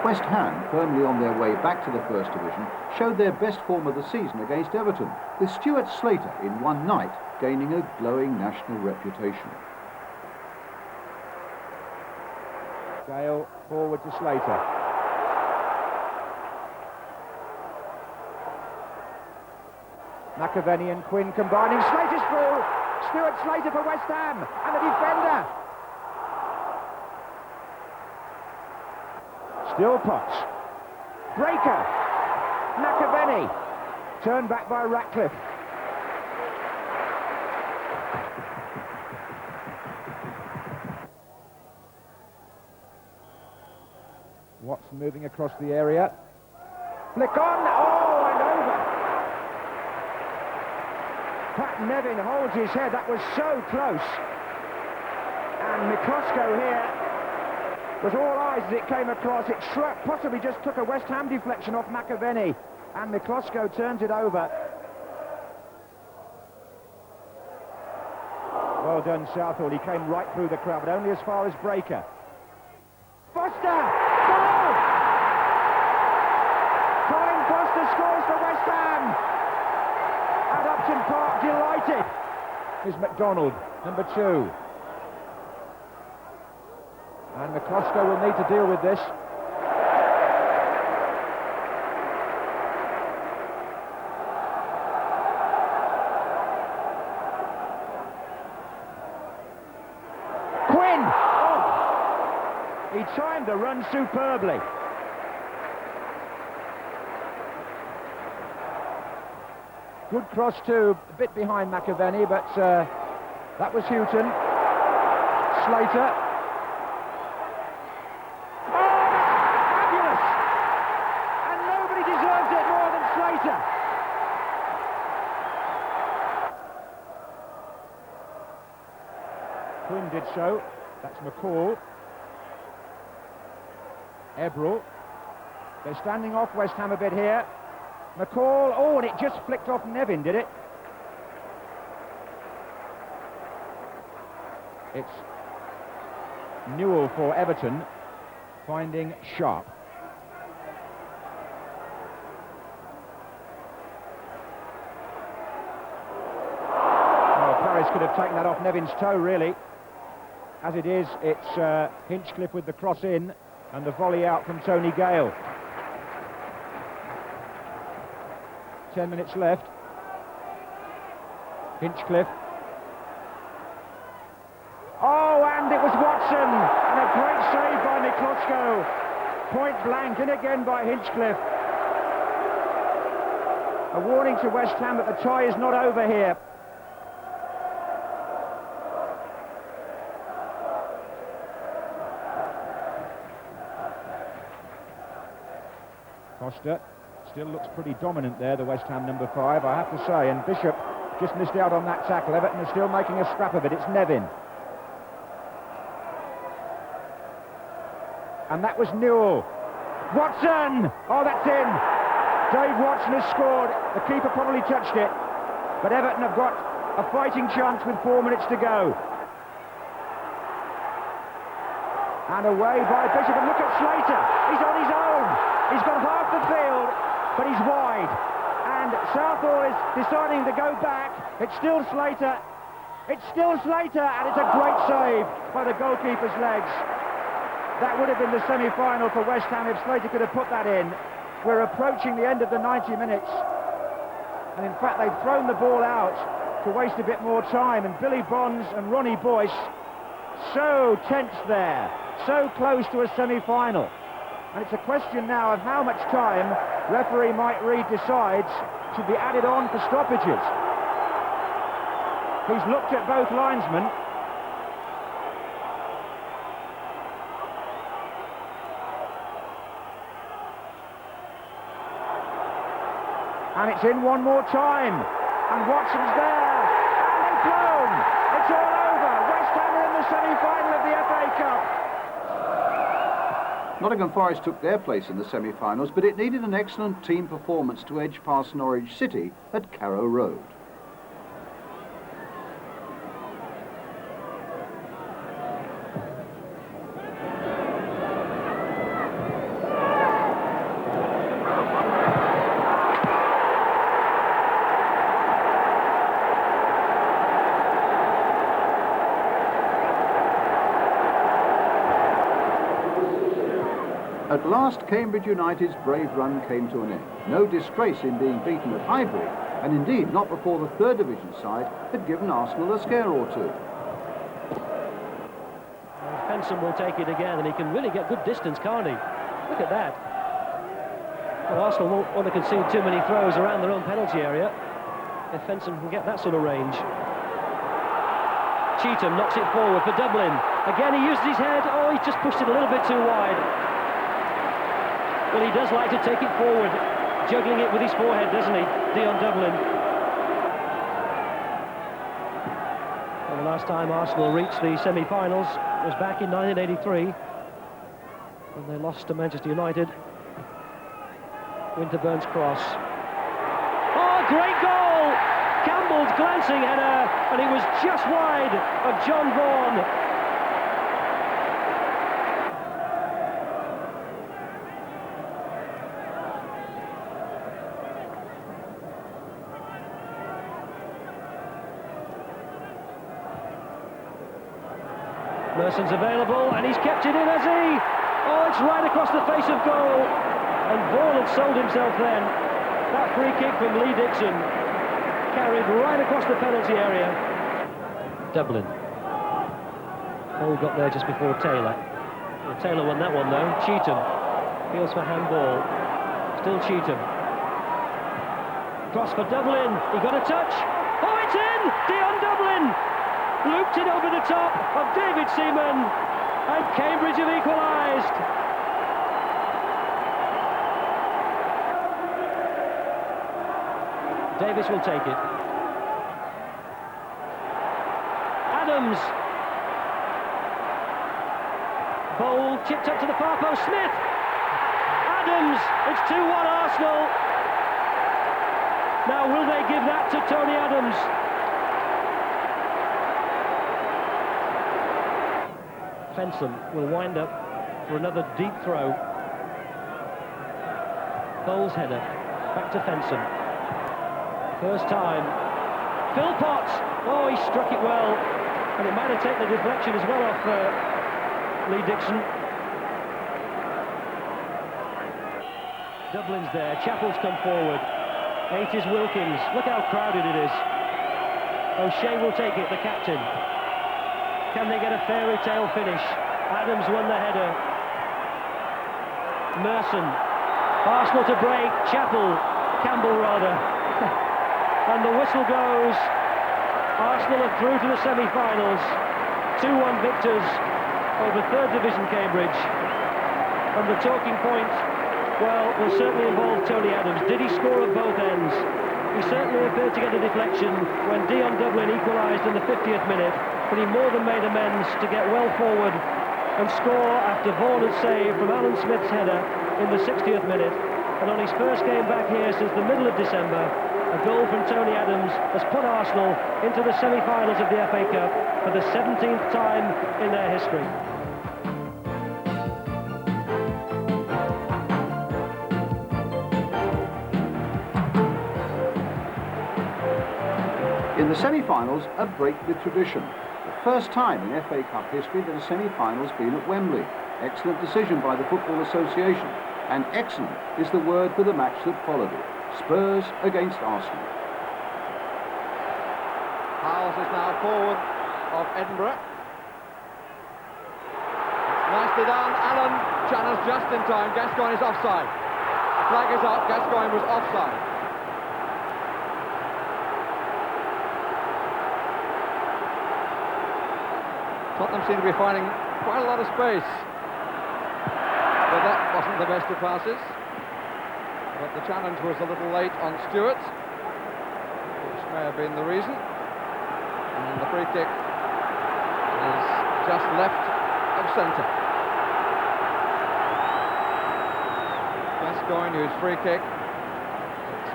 West Ham, firmly on their way back to the First Division, showed their best form of the season against Everton, with Stuart Slater in one night gaining a glowing national reputation. Gale forward to Slater. McAvenny and Quinn combining. Slater's through. Stuart Slater for West Ham and the defender. Still Potts. Breaker. McAvenny. Turned back by Ratcliffe. Watts moving across the area. Flick on. Oh, and over. Pat Nevin holds his head. That was so close. And Miklosko here was all eyes as it came across. It possibly just took a West Ham deflection off McAvenny, and Miklosko turns it over. Well done, Southall. He came right through the crowd, but only as far as Breaker. Foster! Goal! Colin Foster scores for West Ham! At Upton Park, delighted. Here's McDonald, number 2. And Miklosko will need to deal with this. Quinn! Oh! He timed the run superbly. Good cross too, a bit behind McAvenny, but that was Houghton. Slater. Quinn did so. That's McCall. Ebrel. They're standing off West Ham a bit here. McCall. Oh, and it just flicked off Nevin, did it? It's Newell for Everton, finding Sharp. just could have taken that off Nevin's toe, really. As it is, it's Hinchcliffe with the cross in and the volley out from Tony Gale. 10 minutes left. Hinchcliffe. Oh, and it was Watson, and a great save by Miklochko. Point blank, and again by Hinchcliffe. A warning to West Ham that the tie is not over here. Costa still looks pretty dominant there, the West Ham number 5, I have to say, and Bishop just missed out on that tackle. Everton are still making a scrap of it. It's Nevin. And that was Newell. Watson! Oh, that's in! Dave Watson has scored. The keeper probably touched it, but Everton have got a fighting chance with 4 minutes to go. And away by Bishop, and look at Slater. He's on his own. He's got half the field, but he's wide. And Southall is deciding to go back. It's still Slater. It's still Slater, and it's a great save by the goalkeeper's legs. That would have been the semi-final for West Ham if Slater could have put that in. We're approaching the end of the 90 minutes. And in fact, they've thrown the ball out to waste a bit more time. And Billy Bonds and Ronnie Boyce, so tense there, so close to a semi-final. And it's a question now of how much time referee Mike Reid decides should be added on for stoppages. He's looked at both linesmen. And it's in one more time. And Watson's there. And they've blown. It's all over. West Ham are in the semi-final of the FA Cup. Nottingham Forest took their place in the semi-finals, but it needed an excellent team performance to edge past Norwich City at Carrow Road. At last, Cambridge United's brave run came to an end. No disgrace in being beaten at Highbury, and indeed not before the third division side had given Arsenal a scare or two. Fenson will take it again, and he can really get good distance, can't he? Look at that. Well, Arsenal won't want to concede too many throws around their own penalty area if Fenson can get that sort of range. Cheetham knocks it forward for Dublin. Again, he used his head. Oh, he's just pushed it a little bit too wide. Well, he does like to take it forward, juggling it with his forehead, doesn't he, Dion Dublin? Well, the last time Arsenal reached the semi-finals was back in 1983, when they lost to Manchester United. Winterburn's cross. Oh, great goal! Campbell's glancing header, and it was just wide of John Vaughan. Merson's available, and he's kept it in, has he? Oh, it's right across the face of goal. And Vaughan had sold himself then. That free kick from Lee Dixon carried right across the penalty area. Dublin. Hole got there just before Taylor. Well, Taylor won that one though. Cheetham feels for handball. Still Cheetham. Cross for Dublin. He got a touch. Oh, it's in! Dion Dublin! Looped it over the top of David Seaman, and Cambridge have equalised. Davis will take it. Adams. Bowl chipped up to the far post. Smith. Adams. It's 2-1 Arsenal. Now will they give that to Tony Adams? Fenson will wind up for another deep throw. Bowles header, back to Fenson. First time Philpott. Oh, he struck it well, and it might have taken the deflection as well off Lee Dixon. Dublin's there, Chappell's come forward. 8 is Wilkins. Look how crowded it is. O'Shea will take it, the captain. Can they get a fairy tale finish? Adams won the header. Merson. Arsenal to break. Campbell rather. And the whistle goes. Arsenal are through to the semi-finals. 2-1 victors over 3rd Division Cambridge. And the talking point, well, will certainly involve Tony Adams. Did he score at both ends? He certainly appeared to get a deflection when Dion Dublin equalised in the 50th minute, but he more than made amends to get well forward and score after Vaughan had saved from Alan Smith's header in the 60th minute. And on his first game back here since the middle of December, a goal from Tony Adams has put Arsenal into the semi-finals of the FA Cup for the 17th time in their history. In the semi-finals, a break with tradition. The first time in FA Cup history that a semi-final's been at Wembley. Excellent decision by the Football Association. And excellent is the word for the match that followed it. Spurs against Arsenal. Howells is now forward of Edinburgh. It's nicely done. Allen channels just in time. Gascoigne is offside. Flag is up. Gascoigne was offside. Tottenham seem to be finding quite a lot of space. But that wasn't the best of passes. But the challenge was a little late on Stewart, which may have been the reason. And the free kick is just left of centre. Gascoigne, whose free kick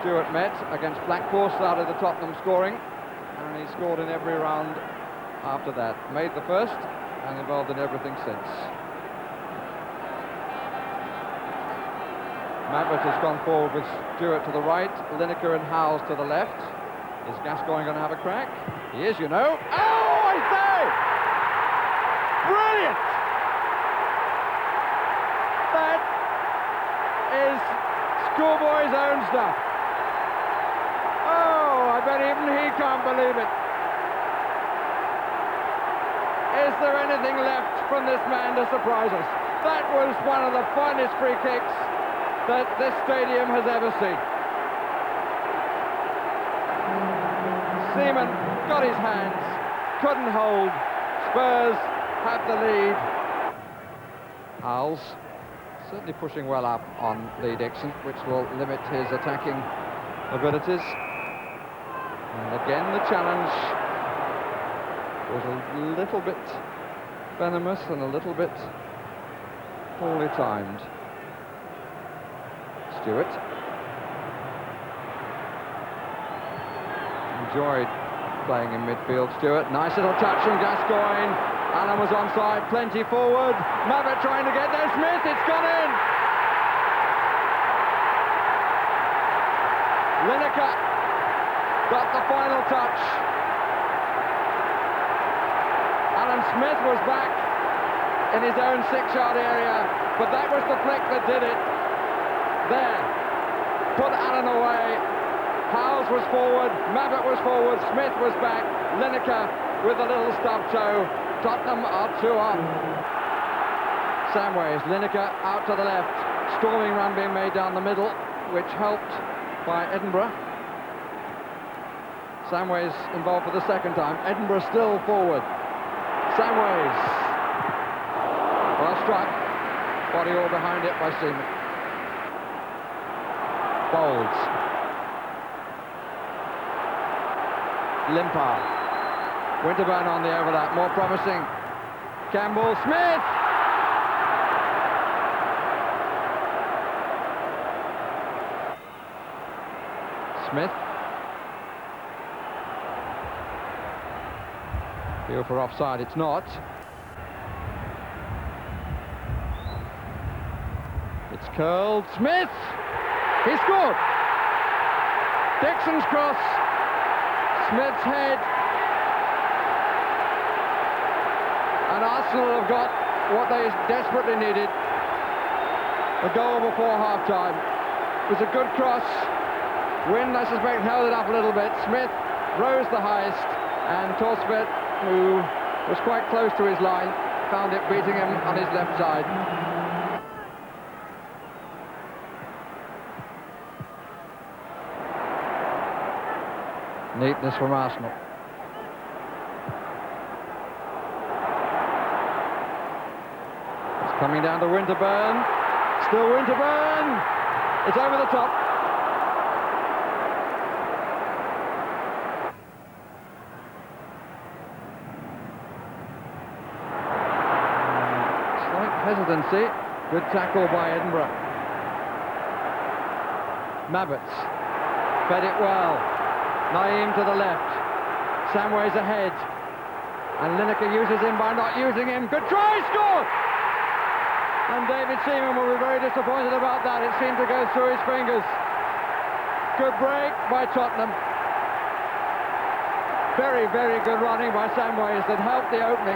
Stewart met against Blackpool, started the Tottenham scoring, and he scored in every round after that. Made the first and involved in everything since. Maverick has gone forward with Stewart to the right, Lineker and Howells to the left. Is Gascoigne going to have a crack? He is, you know. Oh, I say! Brilliant! That is schoolboy's own stuff. Oh, I bet even he can't believe it. Is there anything left from this man to surprise us? That was one of the finest free kicks that this stadium has ever seen. Seaman got his hands, couldn't hold. Spurs have the lead. Howells certainly pushing well up on Lee Dixon, which will limit his attacking abilities. And again the challenge was a little bit venomous and a little bit poorly timed. Stewart enjoyed playing in midfield. Stewart, nice little touch from Gascoigne. Allen was onside, plenty forward. Maverick trying to get there. Smith, it's gone in. Lineker got the final touch. Alan Smith was back in his own 6-yard area, but that was the flick that did it. There, put Allen away. Howells was forward, Maverick was forward, Smith was back, Lineker with a little stub toe. Tottenham are 2 on. Samways, Lineker out to the left. Storming run being made down the middle, which helped by Edinburgh. Samways involved for the second time. Edinburgh still forward. Samways. Well struck. Body all behind it by Seaman. Bowles. Limpar. Winterburn on the overlap, more promising. Campbell, Smith! Smith. Feel for offside, it's not. It's curled. Smith! He scored! Dixon's cross. Smith's head. And Arsenal have got what they desperately needed. A goal before half-time. It was a good cross. Wind, I suspect, held it up a little bit. Smith rose the highest, and Torsbeth, who was quite close to his line, found it beating him on his left side. Neatness from Arsenal. It's coming down to Winterburn. Still Winterburn. It's over the top. Slight hesitancy. Good tackle by Edinburgh. Mabbotts fed it well. Naeem to the left. Samways ahead. And Lineker uses him by not using him. Good try, score! And David Seaman will be very disappointed about that. It seemed to go through his fingers. Good break by Tottenham. Very, very good running by Samways that helped the opening.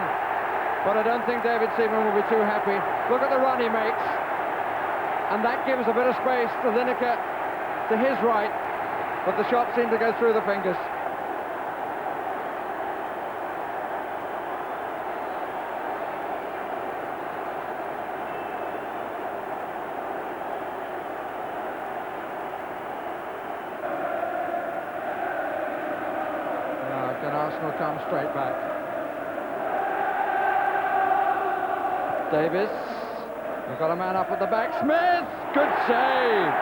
But I don't think David Seaman will be too happy. Look at the run he makes. And that gives a bit of space to Lineker to his right. But the shot seemed to go through the fingers. Now can Arsenal come straight back? Davis, we've got a man up at the back. Smith, good save.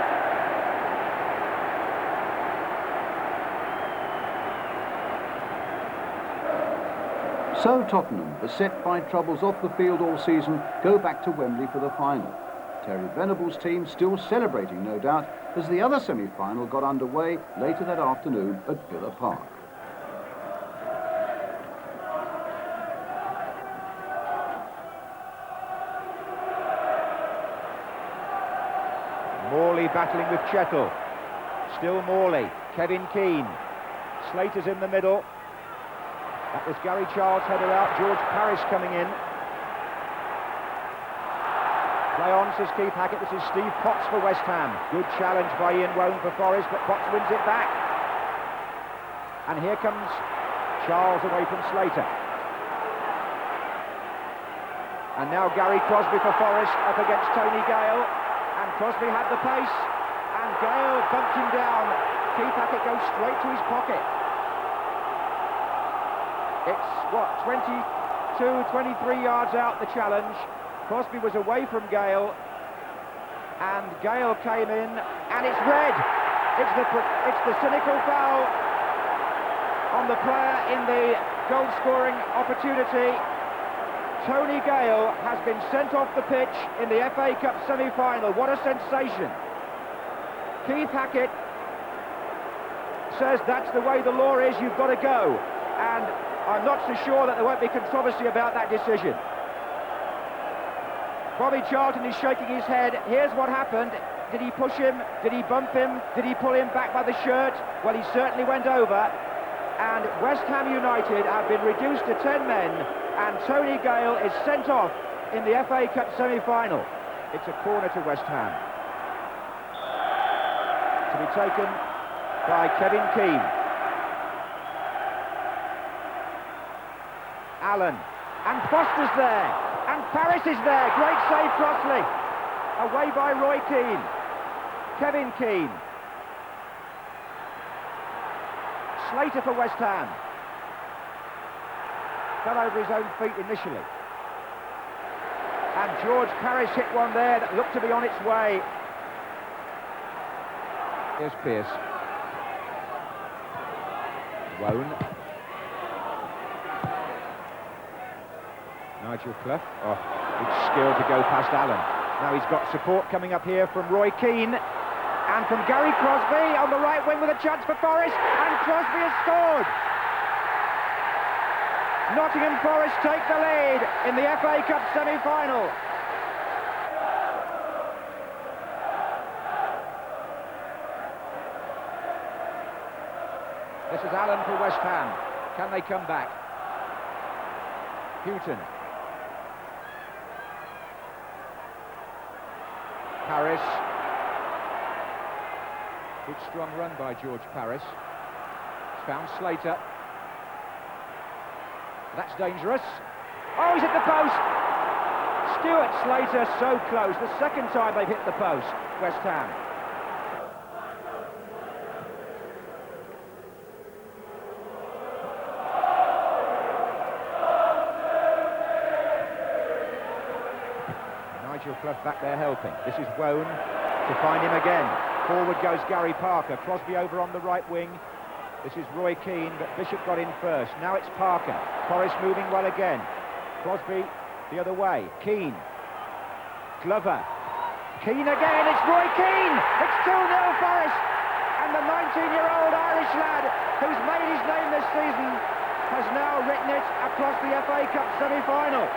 So Tottenham, beset by troubles off the field all season, go back to Wembley for the final. Terry Venables' team still celebrating, no doubt, as the other semi-final got underway later that afternoon at Villa Park. Morley battling with Chettle. Still Morley. Kevin Keane. Slater's in the middle. That was Gary Charles header out. George Parrish coming in. Play on, says Keith Hackett. This is Steve Potts for West Ham. Good challenge by Ian Wone for Forest, but Potts wins it back. And here comes Charles away from Slater. And now Gary Crosby for Forest up against Tony Gale. And Crosby had the pace. And Gale bumped him down. Keith Hackett goes straight to his pocket. It's, what, 22, 23 yards out, the challenge. Crosby was away from Gale, and Gale came in, and it's red. It's the cynical foul on the player in the goal-scoring opportunity. Tony Gale has been sent off the pitch in the FA Cup semi-final. What a sensation. Keith Hackett says that's the way the law is, you've got to go. And I'm not so sure that there won't be controversy about that decision. Bobby Charlton is shaking his head. Here's what happened. Did he push him? Did he bump him? Did he pull him back by the shirt? Well, he certainly went over. And West Ham United have been reduced to 10 men, and Tony Gale is sent off in the FA Cup semi-final. It's a corner to West Ham. To be taken by Kevin Keane. Allen, and Foster's there, and Paris is there. Great save, Crossley. Away by Roy Keane. Kevin Keane. Slater for West Ham. Fell over his own feet initially. And George Parrish hit one there that looked to be on its way. Here's Pearce. Wone. Nigel Clough. Oh, good skill to go past Allen. Now he's got support coming up here from Roy Keane and from Gary Crosby on the right wing with a chance for Forest, and Crosby has scored. Nottingham Forest take the lead in the FA Cup semi-final. This is Allen for West Ham. Can they come back? Houghton. Paris. Good strong run by George Paris. He's found Slater. That's dangerous. Oh, he's hit the post! Stuart Slater so close. The second time they've hit the post, West Ham. Nigel Clough back there helping. This is Wone to find him again. Forward goes Gary Parker. Crosby over on the right wing. This is Roy Keane, but Bishop got in first. Now it's Parker. Forrest moving well again. Crosby the other way. Keane. Glover. Keane again. It's Roy Keane. It's 2-0 Forrest. And the 19-year-old Irish lad who's made his name this season has now written it across the FA Cup semi-final.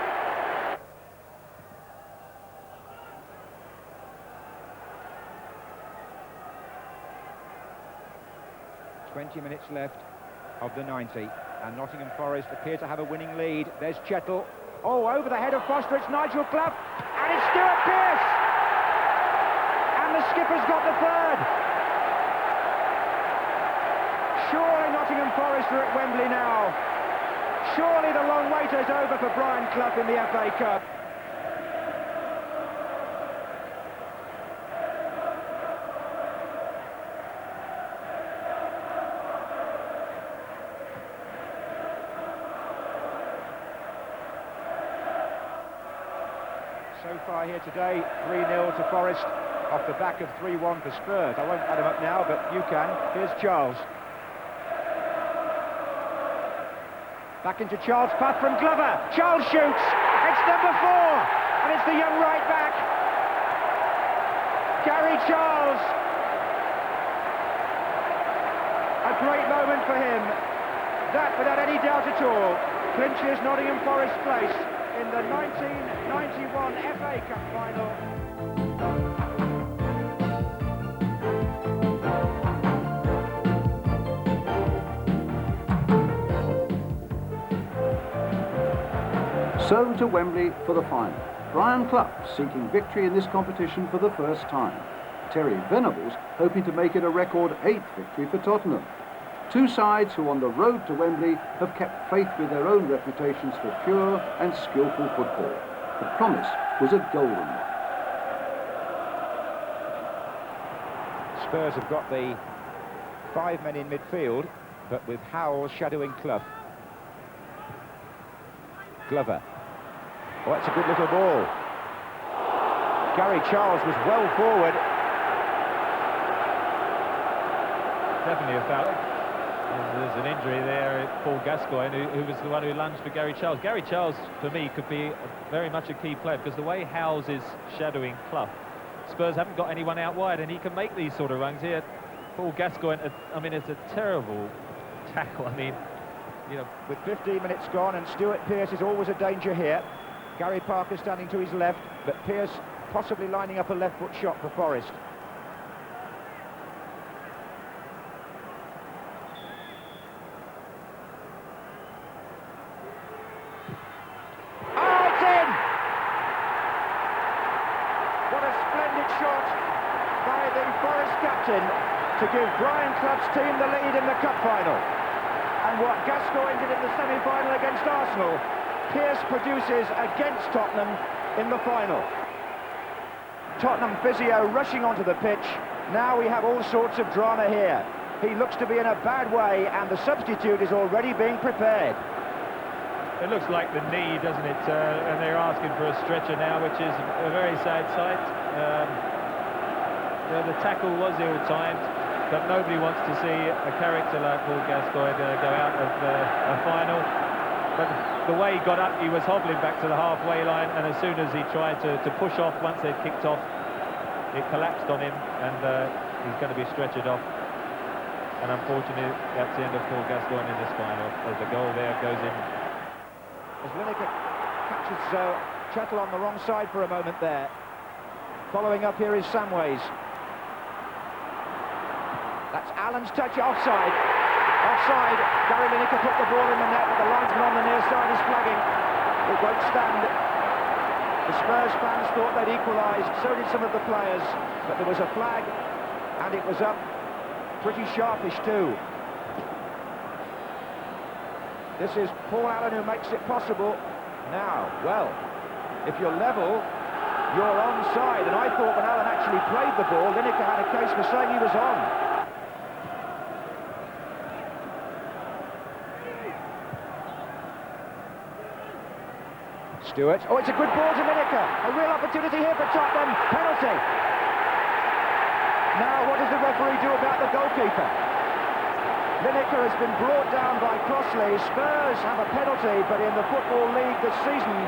Minutes left of the 90, and Nottingham Forest appear to have a winning lead. There's Chettle. Oh, over the head of Foster, it's Nigel Clough, and it's Stuart Pearce! And the skipper's got the third! Surely Nottingham Forest are at Wembley now. Surely the long wait is over for Brian Clough in the FA Cup. So far here today, 3-0 to Forest off the back of 3-1 for Spurs. I won't add them up now, but you can. Here's Charles. Back into Charles' path from Glover. Charles shoots. It's number 4, and it's the young right back, Gary Charles. A great moment for him. That, without any doubt at all, clinches Nottingham Forest's place in the 1991 FA Cup final. So to Wembley for the final. Brian Clough seeking victory in this competition for the first time. Terry Venables hoping to make it a record 8th victory for Tottenham. Two sides who on the road to Wembley have kept faith with their own reputations for pure and skillful football. The promise was a golden one. Spurs have got the 5 men in midfield, but with Howell shadowing Clough. Glover. Oh, that's a good little ball. Gary Charles was well forward. Definitely a foul. There's an injury there, Paul Gascoigne, who was the one who lunged for Gary Charles. Gary Charles, for me, could be very much a key player, because the way Howells is shadowing Clough, Spurs haven't got anyone out wide, and he can make these sort of runs here. Paul Gascoigne, I mean, it's a terrible tackle. I mean, you know, with 15 minutes gone, and Stuart Pearce is always a danger here. Gary Parker standing to his left, but Pearce possibly lining up a left-foot shot for Forest. Oh, it's in! What a splendid shot by the Forest captain to give Brian Clough's team the lead in the cup final. And what Gascoigne did in the semi-final against Arsenal, Pearce produces against Tottenham in the final. Tottenham physio rushing onto the pitch. Now we have all sorts of drama here. He looks to be in a bad way, and the substitute is already being prepared. it looks like the knee, doesn't it? And they're asking for a stretcher now, which is a very sad sight. The tackle was ill-timed, but nobody wants to see a character like Paul Gascoigne go out of a final. But the way he got up, he was hobbling back to the halfway line, and as soon as he tried to push off once they'd kicked off, it collapsed on him, and he's going to be stretchered off. And unfortunately, that's the end of Paul Gascoigne in this final, as the goal there goes in. As Lineker catches Chettle on the wrong side for a moment there. Following up here is Samways. That's Allen's touch, offside. offside. Gary Lineker put the ball in the net, but the linesman on the near side is flagging. It won't stand. The Spurs fans thought they'd equalised, so did some of the players, but there was a flag, and it was up pretty sharpish too. This is Paul Allen who makes it possible. Now, well, if you're level, you're onside, and I thought when Allen actually played the ball, Lineker had a case for saying he was on. Stewart. Oh, it's a good ball to Lineker. A real opportunity here for Tottenham. Penalty. Now, what does the referee do about the goalkeeper? Lineker has been brought down by Crossley. Spurs have a penalty, but in the Football League this season,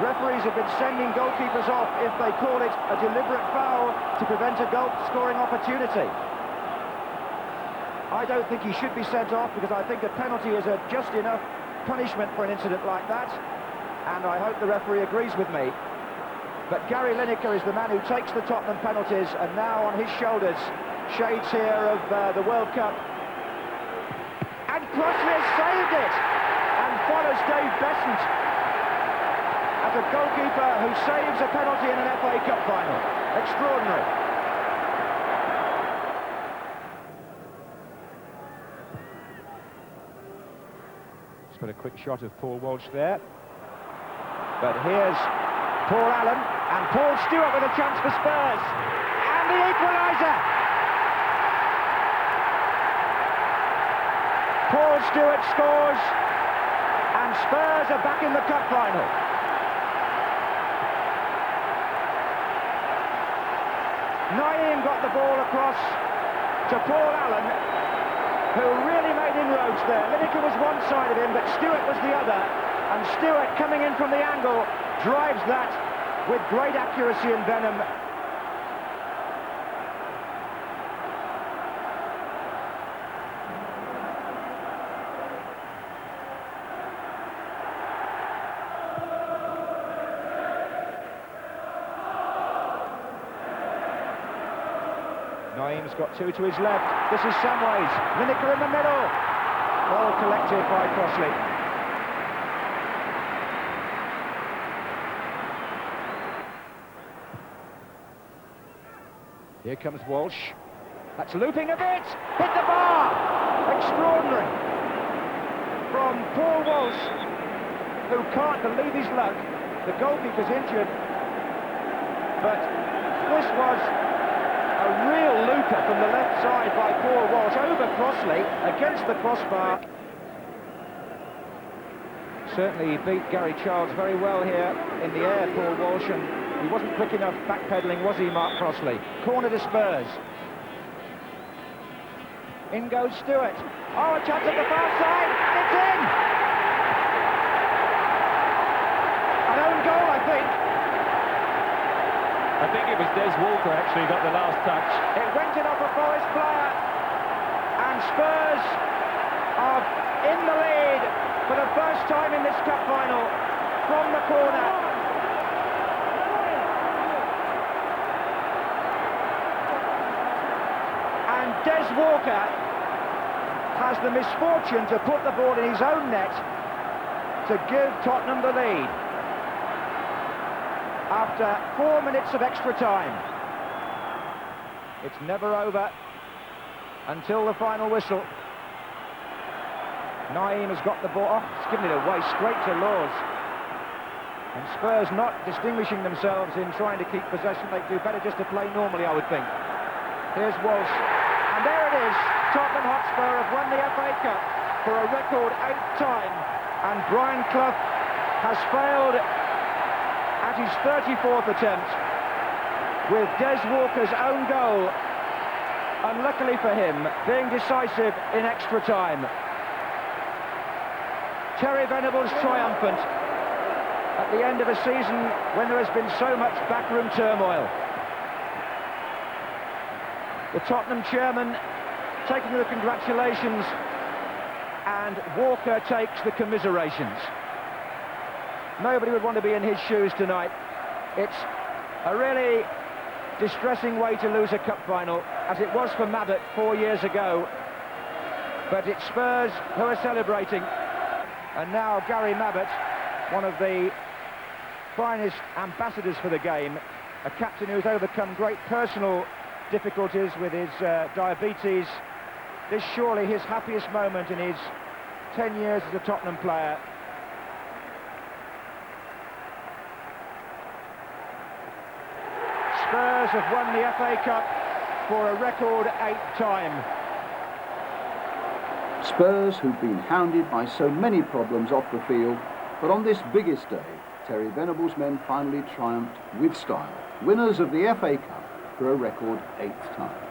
referees have been sending goalkeepers off if they call it a deliberate foul to prevent a goal-scoring opportunity. I don't think he should be sent off, because I think a penalty is a just enough punishment for an incident like that. And I hope the referee agrees with me. But Gary Lineker is the man who takes the Tottenham penalties, and now on his shoulders, shades here of the World Cup. And Crossley has saved it, and follows Dave Besant as a goalkeeper who saves a penalty in an FA Cup final. Extraordinary. Just got a quick shot of Paul Walsh there. But here's Paul Allen, and Paul Stewart with a chance for Spurs. And the equaliser! Paul Stewart scores, and Spurs are back in the cup final. Naeem got the ball across to Paul Allen, who really made inroads there. Lineker was one side of him, but Stewart was the other. And Stewart, coming in from the angle, drives that with great accuracy and venom. Naeem's got two to his left. This is Samways. Lineker in the middle. Well collected by Crossley. Here comes Walsh. That's looping a bit. Hit the bar. Extraordinary. From Paul Walsh, who can't believe his luck. The goalkeeper's injured. But this was a real looper from the left side by Paul Walsh over Crossley against the crossbar. Certainly he beat Gary Charles very well here in the air, Paul Walsh, and he wasn't quick enough backpedaling, was he, Mark Crossley? Corner to Spurs. In goes Stewart. Oh, a chance at the far side, and it's in! An own goal, I think. I think it was Des Walker actually got the last touch. It went in off a Forest player, and Spurs are in the lead for the first time in this cup final from the corner. Des Walker has the misfortune to put the ball in his own net to give Tottenham the lead after 4 minutes of extra time. It's never over until the final whistle. Naeem has got the ball. Oh, he's given it away straight to Laws. And Spurs not distinguishing themselves in trying to keep possession. They do better just to play normally, I would think. Here's Walsh. And there it is, Tottenham Hotspur have won the FA Cup for a record 8th time, and Brian Clough has failed at his 34th attempt with Des Walker's own goal, unluckily for him, being decisive in extra time. Terry Venables triumphant at the end of a season when there has been so much backroom turmoil. The Tottenham chairman taking the congratulations, and Walker takes the commiserations. Nobody would want to be in his shoes tonight. It's a really distressing way to lose a cup final, as it was for Mabbott 4 years ago. but it's Spurs who are celebrating. And now Gary Mabbott, one of the finest ambassadors for the game, a captain who's overcome great personal difficulties with his diabetes. This surely his happiest moment in his 10 years as a Tottenham player. Spurs have won the FA Cup for a record 8th time. Spurs, who've been hounded by so many problems off the field, but on this biggest day, Terry Venable's men finally triumphed with style, winners of the FA Cup for a record 8th time.